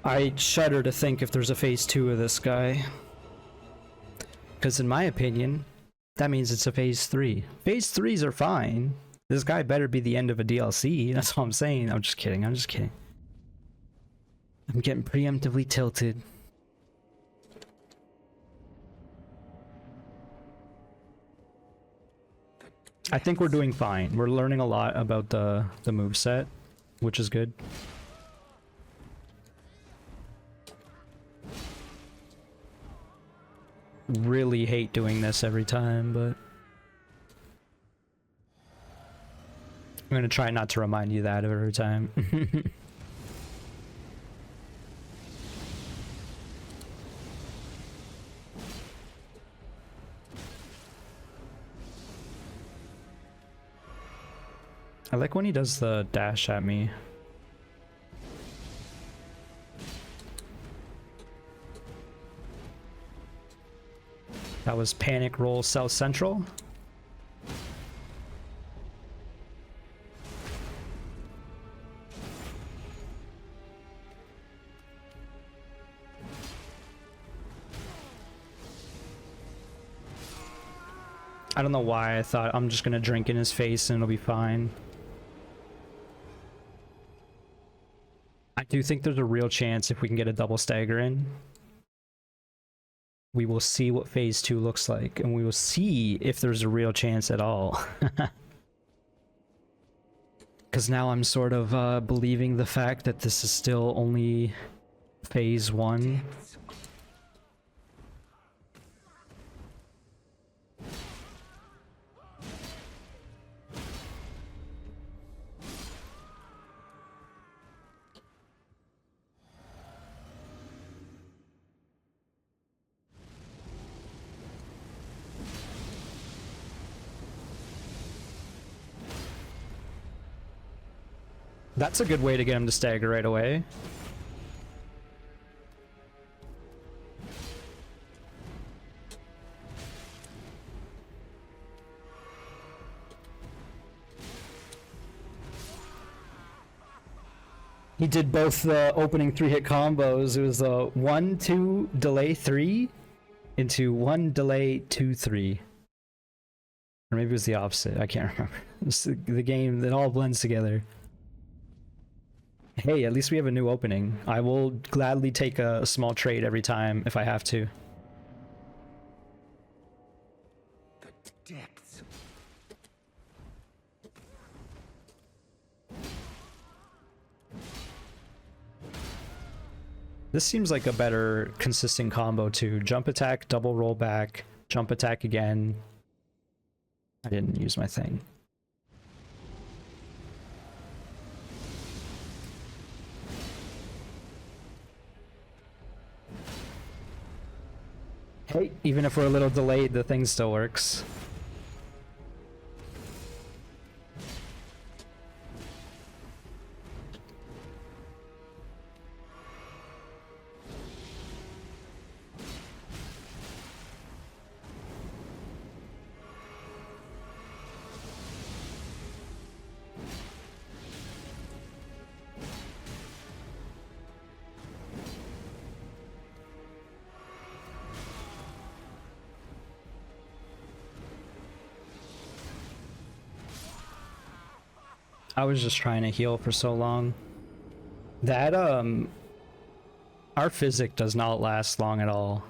I shudder to think if there's a phase 2 of this guy. Because in my opinion, that means it's a phase 3. Phase 3s are fine. This guy better be the end of a DLC, that's all I'm saying. I'm just kidding, I'm just kidding. I'm getting preemptively tilted. I think we're doing fine. We're learning a lot about the moveset, which is good. Really hate doing this every time, but I'm gonna try not to remind you that every time. I like when he does the dash at me. That was panic roll south central. I don't know why I thought I'm just gonna drink in his face and it'll be fine. I do think there's a real chance if we can get a double stagger in, we will see what phase 2 looks like, and we will see if there's a real chance at all. Because now I'm sort of believing the fact that this is still only phase 1. That's a good way to get him to stagger right away. He did both the opening 3-hit combos. It was a 1-2 delay 3 into 1 delay 2-3. Or maybe it was the opposite. I can't remember. It's the game that all blends together. Hey, at least we have a new opening. I will gladly take a small trade every time if I have to. The depths. This seems like a better consistent combo too. Jump attack, double roll back, jump attack again. I didn't use my thing. Hey, even if we're a little delayed, the thing still works. I was just trying to heal for so long. That, our physic does not last long at all.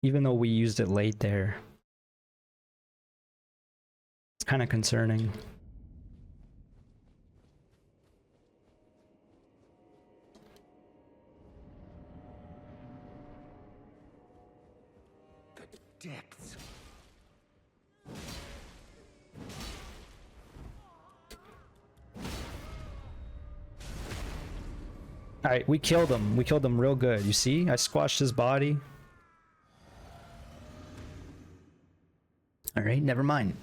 Even though we used it late there. It's kind of concerning. The depths. Alright, we killed him. We killed him real good. You see? I squashed his body. Alright, never mind.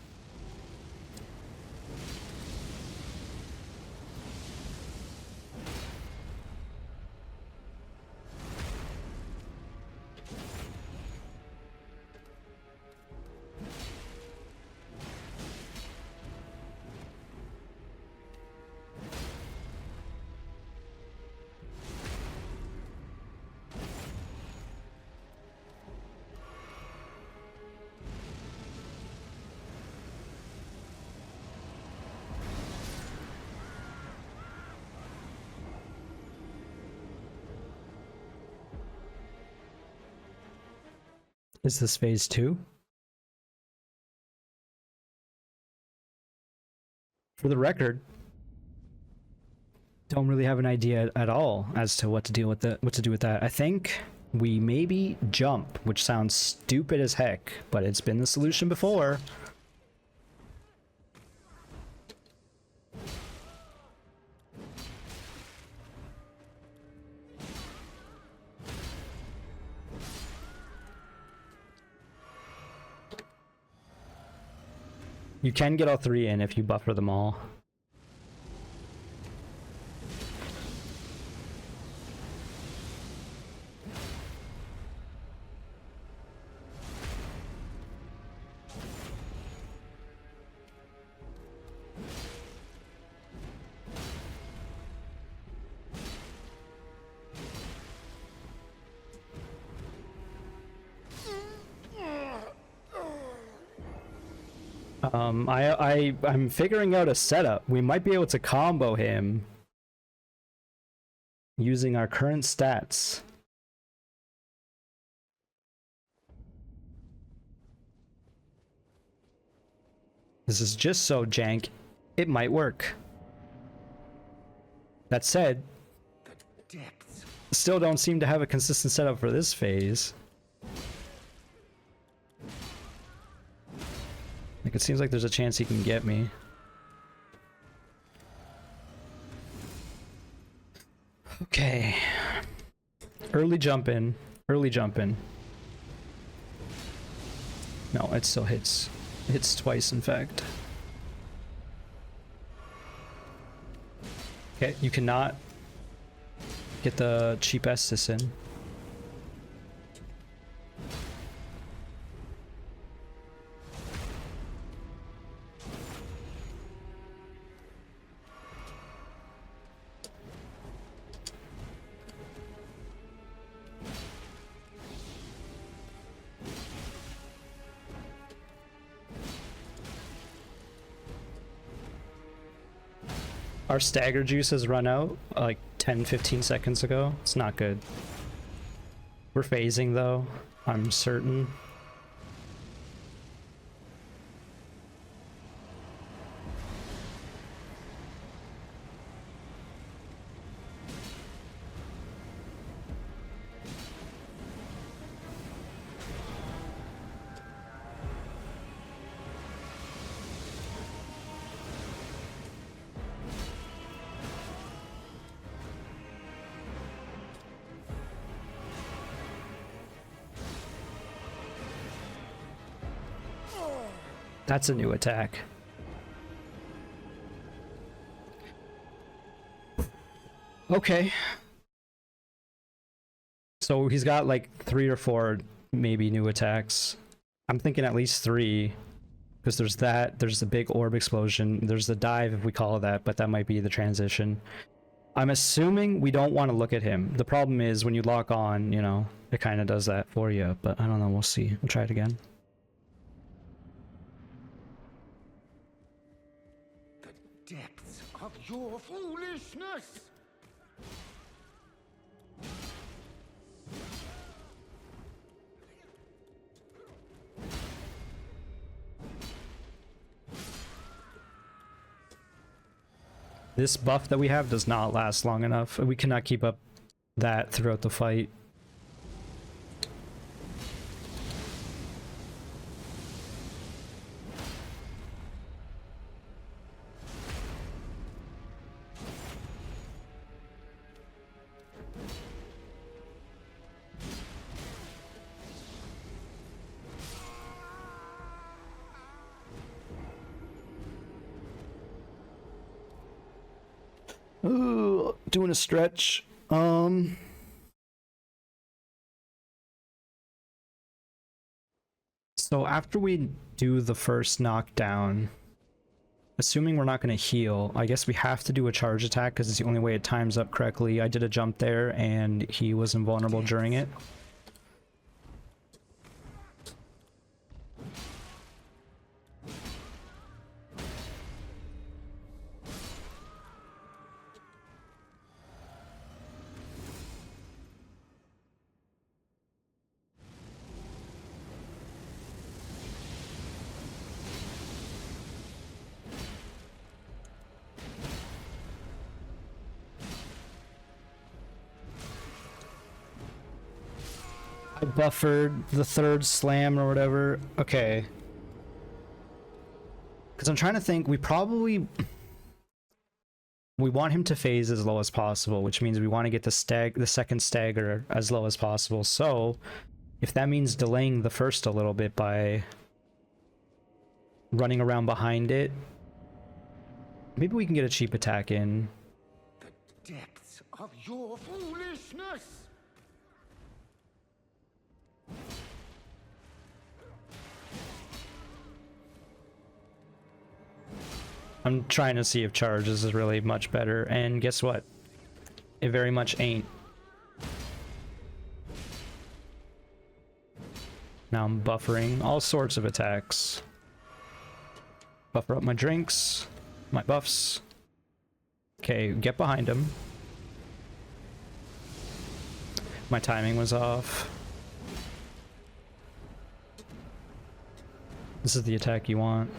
Is this phase 2? For the record, don't really have an idea at all as to what to do with that. I think we maybe jump, which sounds stupid as heck, but it's been the solution before. You can get all 3 in if you buffer them all. I'm figuring out a setup. We might be able to combo him using our current stats. This is just so jank, it might work. That said, The depths. still don't seem to have a consistent setup for this phase. Like, it seems like there's a chance he can get me. Okay. Early jump in. Early jump in. No, it still hits. It hits twice, in fact. Okay, you cannot get the cheap Estus in. Our stagger juice has run out like 10-15 seconds ago. It's not good. We're phasing though, I'm certain. That's a new attack. Okay. So he's got like 3 or 4 maybe new attacks. I'm thinking at least 3. Because there's that, there's the big orb explosion, there's the dive if we call it that, but that might be the transition. I'm assuming we don't want to look at him. The problem is when you lock on, you know, it kind of does that for you, but I don't know, we'll see. We'll try it again. Depths of your foolishness! This buff that we have does not last long enough. We cannot keep up that throughout the fight. Ooh, doing a stretch. So after we do the first knockdown, assuming we're not going to heal, I guess we have to do a charge attack because it's the only way it times up correctly. I did a jump there and he was invulnerable during it. I buffered the 3rd slam or whatever. Okay. Because I'm trying to think, we want him to phase as low as possible, which means we want to get the 2nd stagger as low as possible. So, if that means delaying the first a little bit by running around behind it, maybe we can get a cheap attack in. The depths of your foolishness! I'm trying to see if charges is really much better, and guess what? It very much ain't. Now I'm buffering all sorts of attacks. Buffer up my drinks, my buffs. Okay, get behind him. My timing was off. This is the attack you want.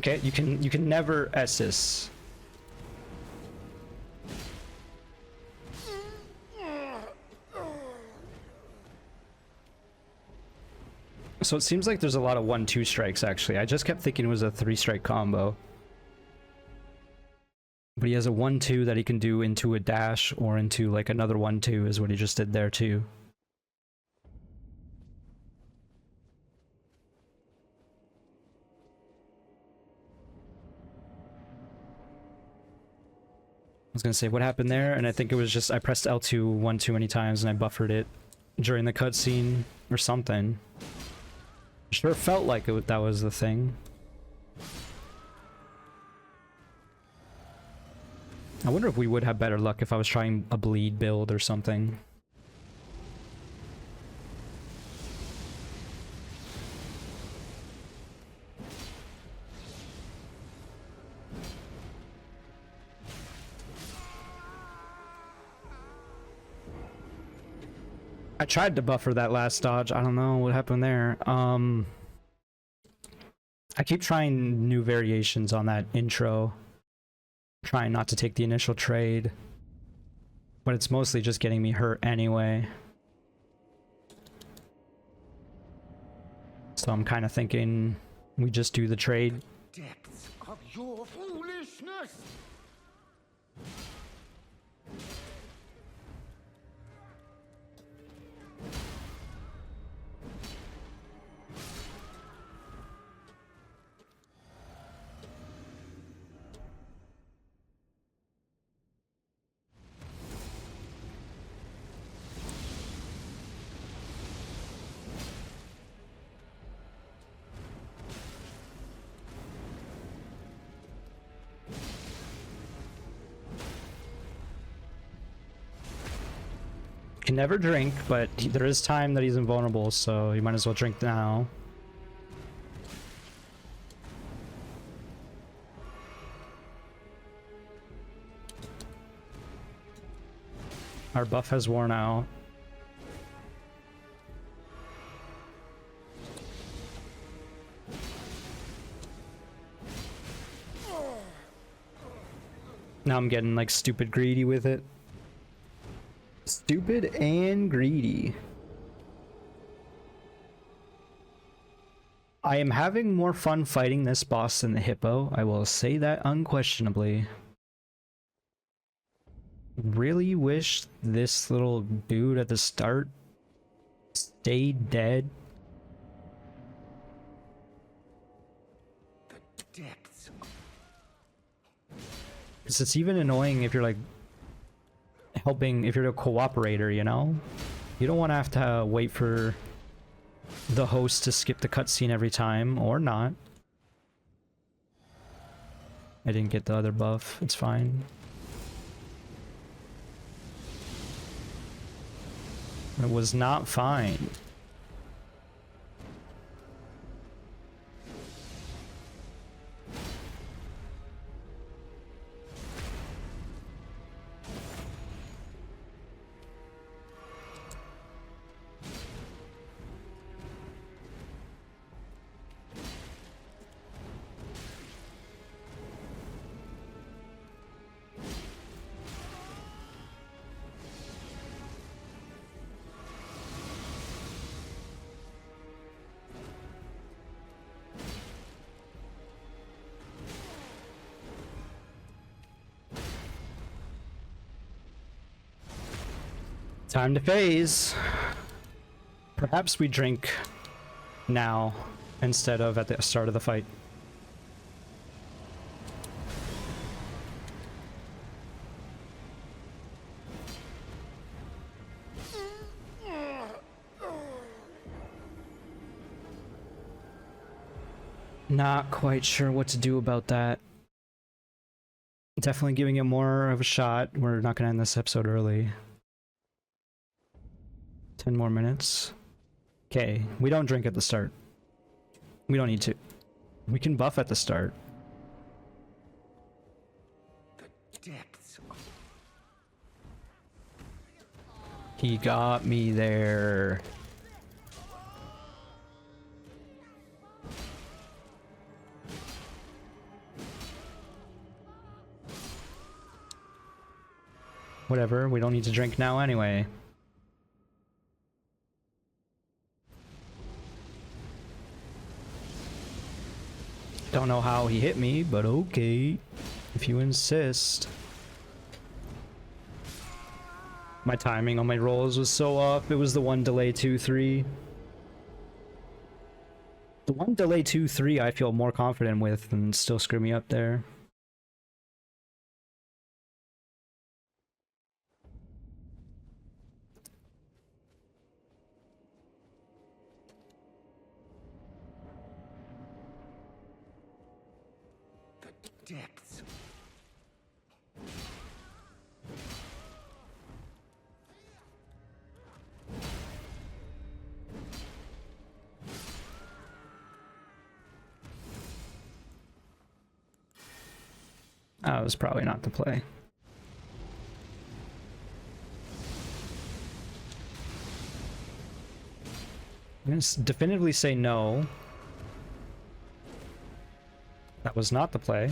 Okay, you can never assist. So it seems like there's a lot of 1-2 strikes actually. I just kept thinking it was a 3-strike combo. But he has a 1-2 that he can do into a dash or into like another 1-2 is what he just did there too. I was gonna say what happened there, and I think it was just I pressed L2 one too many times and I buffered it during the cutscene or something. Sure felt like that was the thing. I wonder if we would have better luck if I was trying a bleed build or something. I tried to buffer that last dodge. I don't know what happened there. I keep trying new variations on that intro. Trying not to take the initial trade. But it's mostly just getting me hurt anyway. So I'm kind of thinking we just do the trade. Depths of your foolishness! Can never drink, but there is time that he's invulnerable, so you might as well drink now. Our buff has worn out. Now I'm getting like stupid greedy with it. Stupid and greedy. I am having more fun fighting this boss than the hippo. I will say that unquestionably. Really wish this little dude at the start stayed dead. The depths. Because it's even annoying if you're like helping, if you're a cooperator, you know? You don't want to have to wait for the host to skip the cutscene every time, or not. I didn't get the other buff, it's fine. It was not fine. Time to phase. Perhaps we drink now instead of at the start of the fight. Not quite sure what to do about that. Definitely giving it more of a shot. We're not gonna end this episode early. 10 more minutes. Okay, we don't drink at the start. We don't need to. We can buff at the start. The depths. He got me there. Whatever, we don't need to drink now anyway. Don't know how he hit me, but okay, if you insist. My timing on my rolls was so off. It was the one delay 2-3. The one delay 2-3 I feel more confident with and still screw me up there. Depths. That was probably not the play. I'm gonna definitively say no. That was not the play.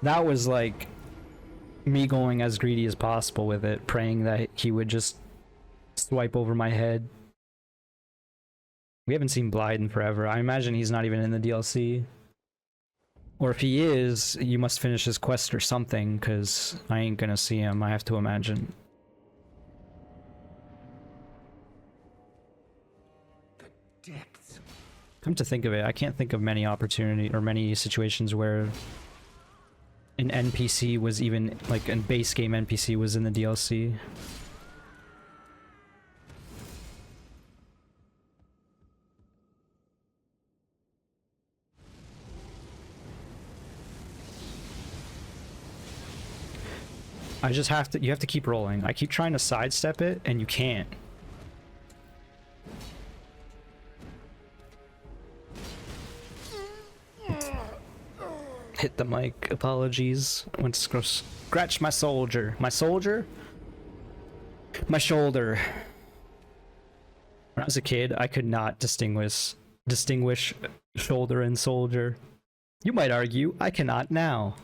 That was like me going as greedy as possible with it, praying that he would just swipe over my head. We haven't seen Blyde in forever. I imagine he's not even in the DLC. Or if he is, you must finish his quest or something, because I ain't gonna see him, I have to imagine. The depths. Come to think of it, I can't think of many opportunity or many situations where an NPC was even, like a base game NPC was in the DLC. I just have to, you have to keep rolling. I keep trying to sidestep it and you can't. Hit the mic, apologies. Went to scratch my soldier. My soldier? My shoulder. When I was a kid, I could not distinguish shoulder and soldier. You might argue, I cannot now.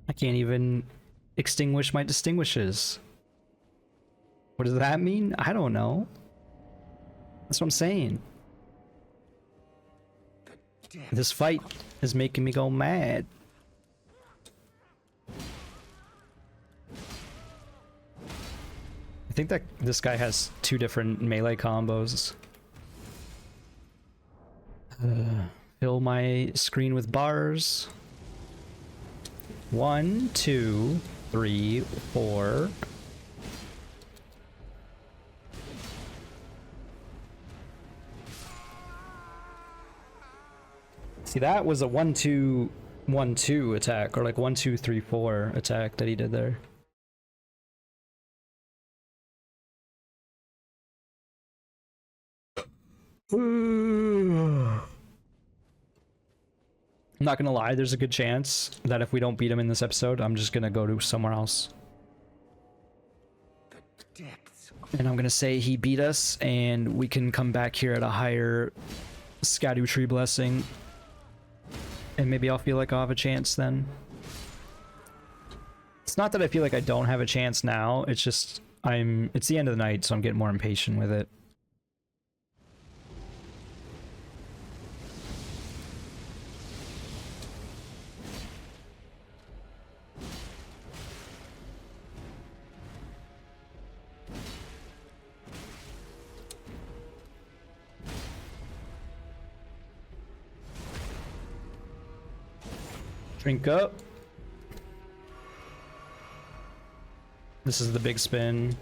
I can't even extinguish my distinguishes. What does that mean? I don't know. That's what I'm saying. This fight is making me go mad. I think that this guy has two different melee combos. Fill my screen with bars. 1, 2, 3, 4. See, that was a 1, 2, 1, 2 attack, or like 1, 2, 3, 4 attack that he did there. I'm not gonna lie, there's a good chance that if we don't beat him in this episode, I'm just gonna go to somewhere else. And I'm gonna say he beat us, and we can come back here at a higher Erdtree blessing. And maybe I'll feel like I'll have a chance then. It's not that I feel like I don't have a chance now, it's just it's the end of the night, so I'm getting more impatient with it. Drink up. This is the big spin.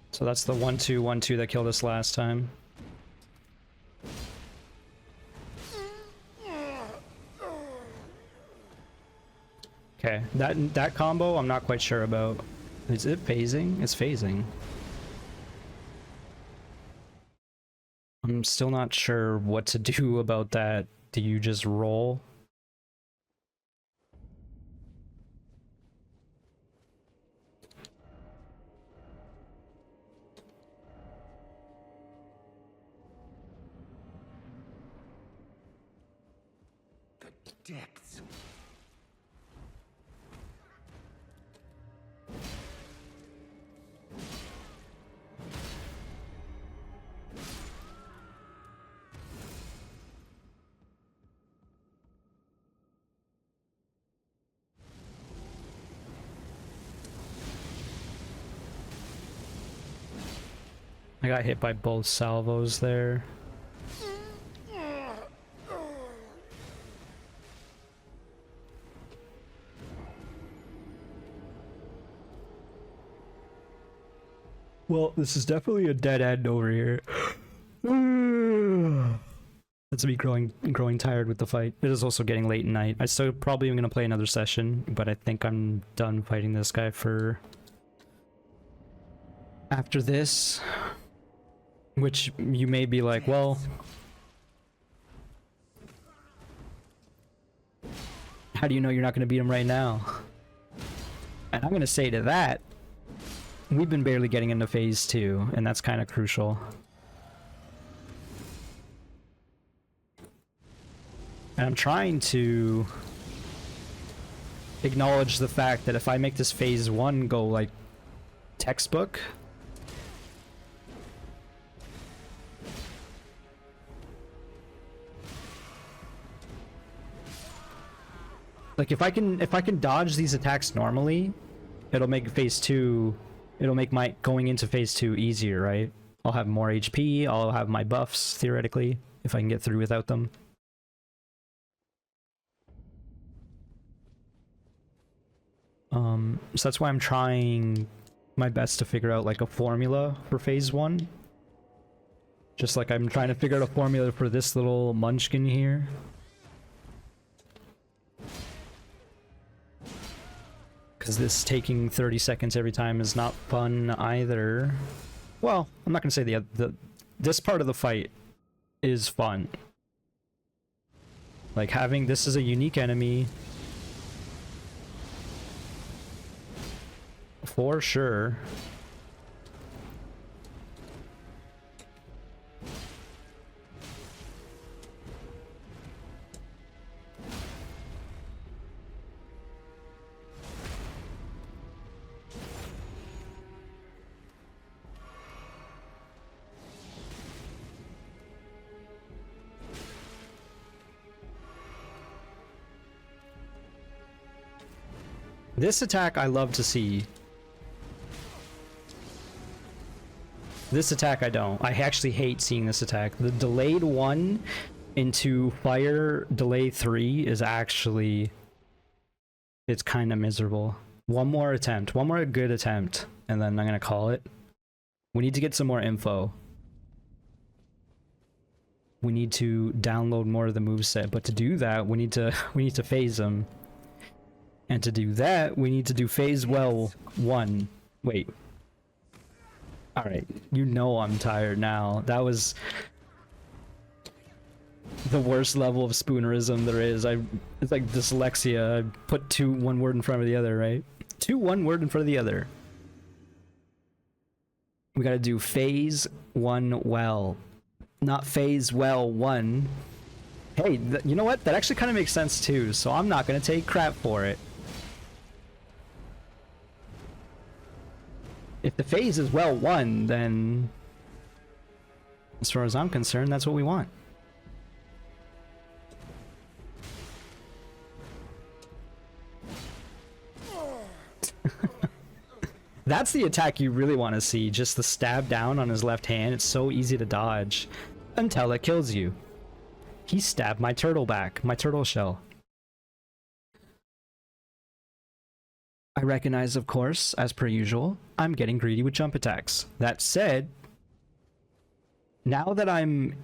So that's the 1, 2, 1, 2 that killed us last time. Okay, that combo I'm not quite sure about. Is it phasing? It's phasing. I'm still not sure what to do about that. Do you just roll? The depths. I got hit by both salvos there. Well, this is definitely a dead end over here. That's me growing tired with the fight. It is also getting late at night. I still probably am gonna play another session, but I think I'm done fighting this guy for after this. Which you may be like, well, how do you know you're not gonna beat him right now? And I'm gonna say to that, we've been barely getting into phase 2, and that's kind of crucial. And I'm trying to acknowledge the fact that if I make this phase 1 go like textbook, like if I can dodge these attacks normally, it'll make phase 2, it'll make my going into phase 2 easier, right? I'll have more HP, I'll have my buffs theoretically if I can get through without them. So that's why I'm trying my best to figure out like a formula for phase 1. Just like I'm trying to figure out a formula for this little munchkin here. Because this taking 30 seconds every time is not fun either. Well, I'm not gonna say this part of the fight is fun. Like having this is a unique enemy. For sure. This attack I love to see. This attack I don't. I actually hate seeing this attack. The delayed 1 into fire delay 3 is actually... it's kind of miserable. One more attempt. One more good attempt. And then I'm going to call it. We need to get some more info. We need to download more of the moveset. But to do that, we need to phase them. And to do that, we need to do phase well 1. Wait. Alright, you know I'm tired now. That was the worst level of spoonerism there is. It's like dyslexia. I put one word in front of the other, right? One word in front of the other. We gotta do phase 1 well. Not phase well 1. Hey, you know what? That actually kind of makes sense too, so I'm not gonna take crap for it. If the phase is well won, then as far as I'm concerned, that's what we want. That's the attack you really want to see, just the stab down on his left hand. It's so easy to dodge until it kills you. He stabbed my turtle back, my turtle shell. I recognize, of course, as per usual, I'm getting greedy with jump attacks. That said, now that I'm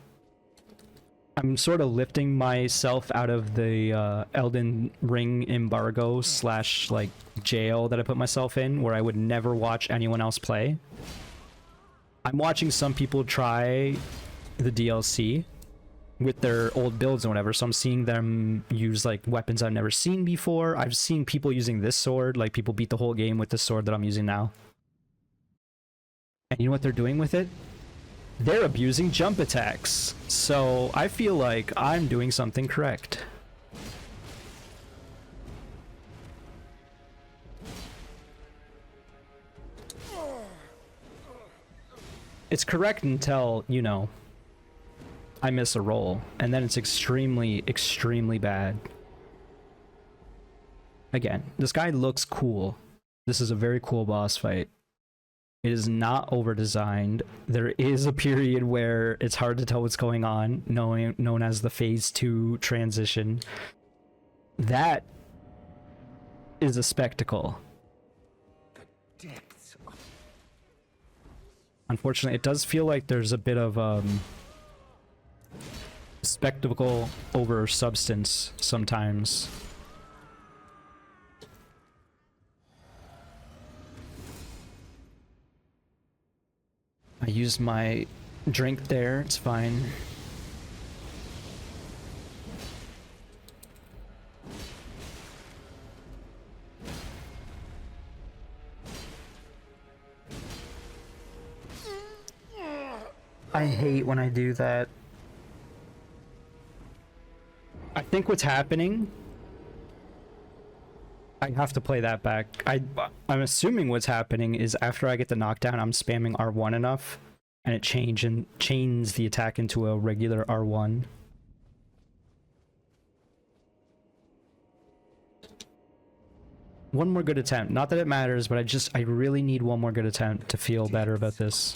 sort of lifting myself out of the Elden Ring embargo / like jail that I put myself in, where I would never watch anyone else play. I'm watching some people try the DLC with their old builds and whatever, so I'm seeing them use like weapons I've never seen before. I've seen people using this sword, like people beat the whole game with the sword that I'm using now. And you know what they're doing with it? They're abusing jump attacks. So I feel like I'm doing something correct. It's correct until, you know, I miss a roll, and then it's extremely, extremely bad. Again, this guy looks cool. This is a very cool boss fight. It is not over-designed. There is a period where it's hard to tell what's going on, known as the phase 2 transition. That is a spectacle. The depths of... Unfortunately, it does feel like there's a bit of spectacle over substance sometimes. I used my drink there, it's fine. I hate when I do that. I think what's happening, I have to play that back. I'm assuming what's happening is after I get the knockdown, I'm spamming R1 enough, and it chains the attack into a regular R1. One more good attempt. Not that it matters, but I really need one more good attempt to feel better about this.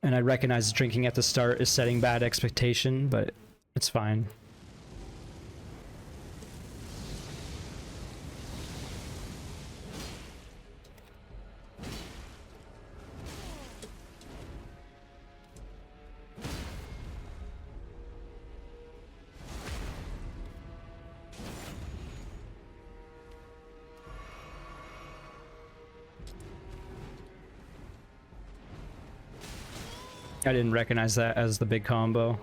And I recognize drinking at the start is setting bad expectation, but it's fine. I didn't recognize that as the big combo.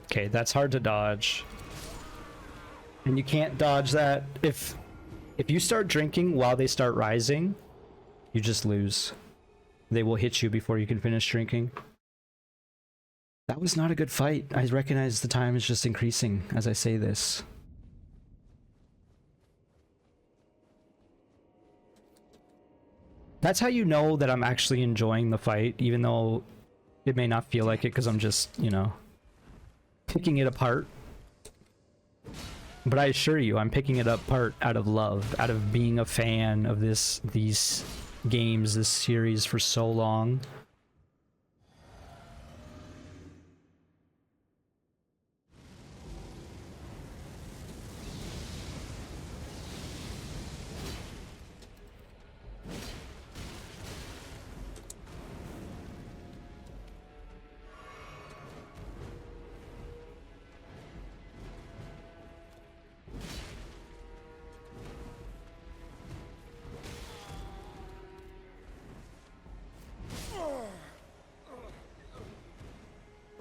Okay, that's hard to dodge. And you can't dodge that. If you start drinking while they start rising, you just lose. They will hit you before you can finish drinking. That was not a good fight. I recognize the time is just increasing as I say this. That's how you know that I'm actually enjoying the fight, even though it may not feel like it because I'm just, you know, picking it apart. But I assure you, I'm picking it apart out of love, out of being a fan of these games, this series for so long.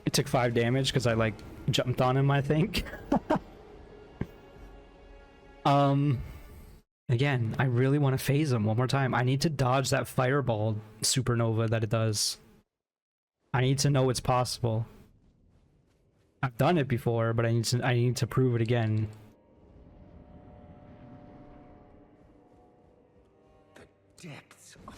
It took 5 damage because I like jumped on him, I think. Again, I really want to phase him one more time. I need to dodge that fireball supernova that it does. I need to know it's possible. I've done it before, but I need to prove it again. The depths of...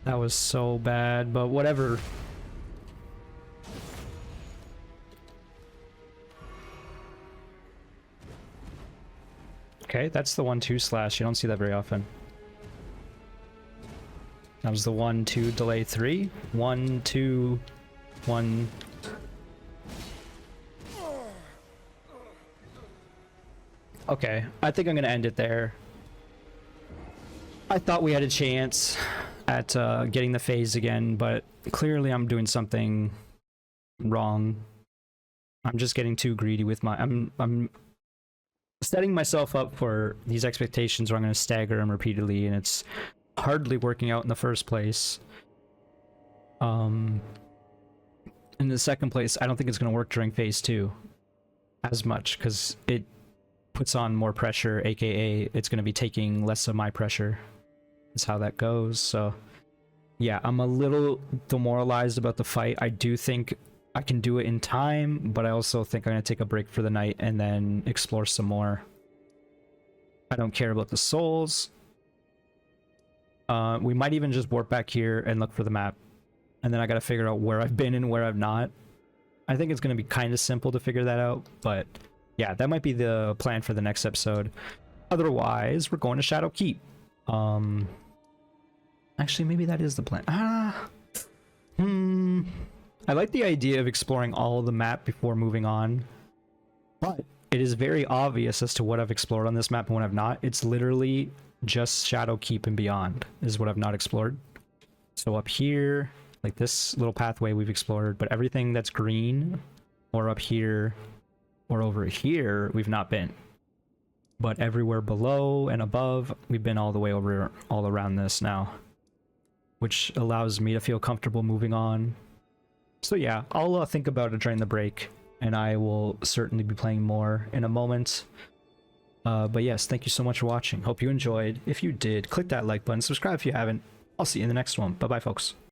That was so bad, but whatever. Okay, that's the 1-2 slash. You don't see that very often. That was the 1-2 delay 3. 1-2 1. Okay, I think I'm gonna end it there. I thought we had a chance at getting the phase again, but clearly I'm doing something wrong. I'm just getting too greedy with my... I'm setting myself up for these expectations where I'm going to stagger them repeatedly, and it's hardly working out in the first place. In the second place, I don't think it's going to work during phase 2 as much, because puts on more pressure, aka it's going to be taking less of my pressure. Is how that goes. So yeah, I'm a little demoralized about the fight. I do think I can do it in time, but I also think I'm going to take a break for the night and then explore some more. I don't care about the souls. We might even just warp back here and look for the map. And then I got to figure out where I've been and where I've not. I think it's going to be kind of simple to figure that out, but yeah, that might be the plan for the next episode. Otherwise, we're going to Shadow Keep. Actually, maybe that is the plan. I like the idea of exploring all of the map before moving on, but it is very obvious as to what I've explored on this map and what I've not. It's literally just Shadow Keep and beyond is what I've not explored. So up here, like this little pathway we've explored, but everything that's green or up here or over here, we've not been. But everywhere below and above, we've been all the way over, all around this now, which allows me to feel comfortable moving on. So yeah, I'll think about it during the break, and I will certainly be playing more in a moment. But yes, thank you so much for watching. Hope you enjoyed. If you did, click that like button, subscribe if you haven't. I'll see you in the next one. Bye bye, folks.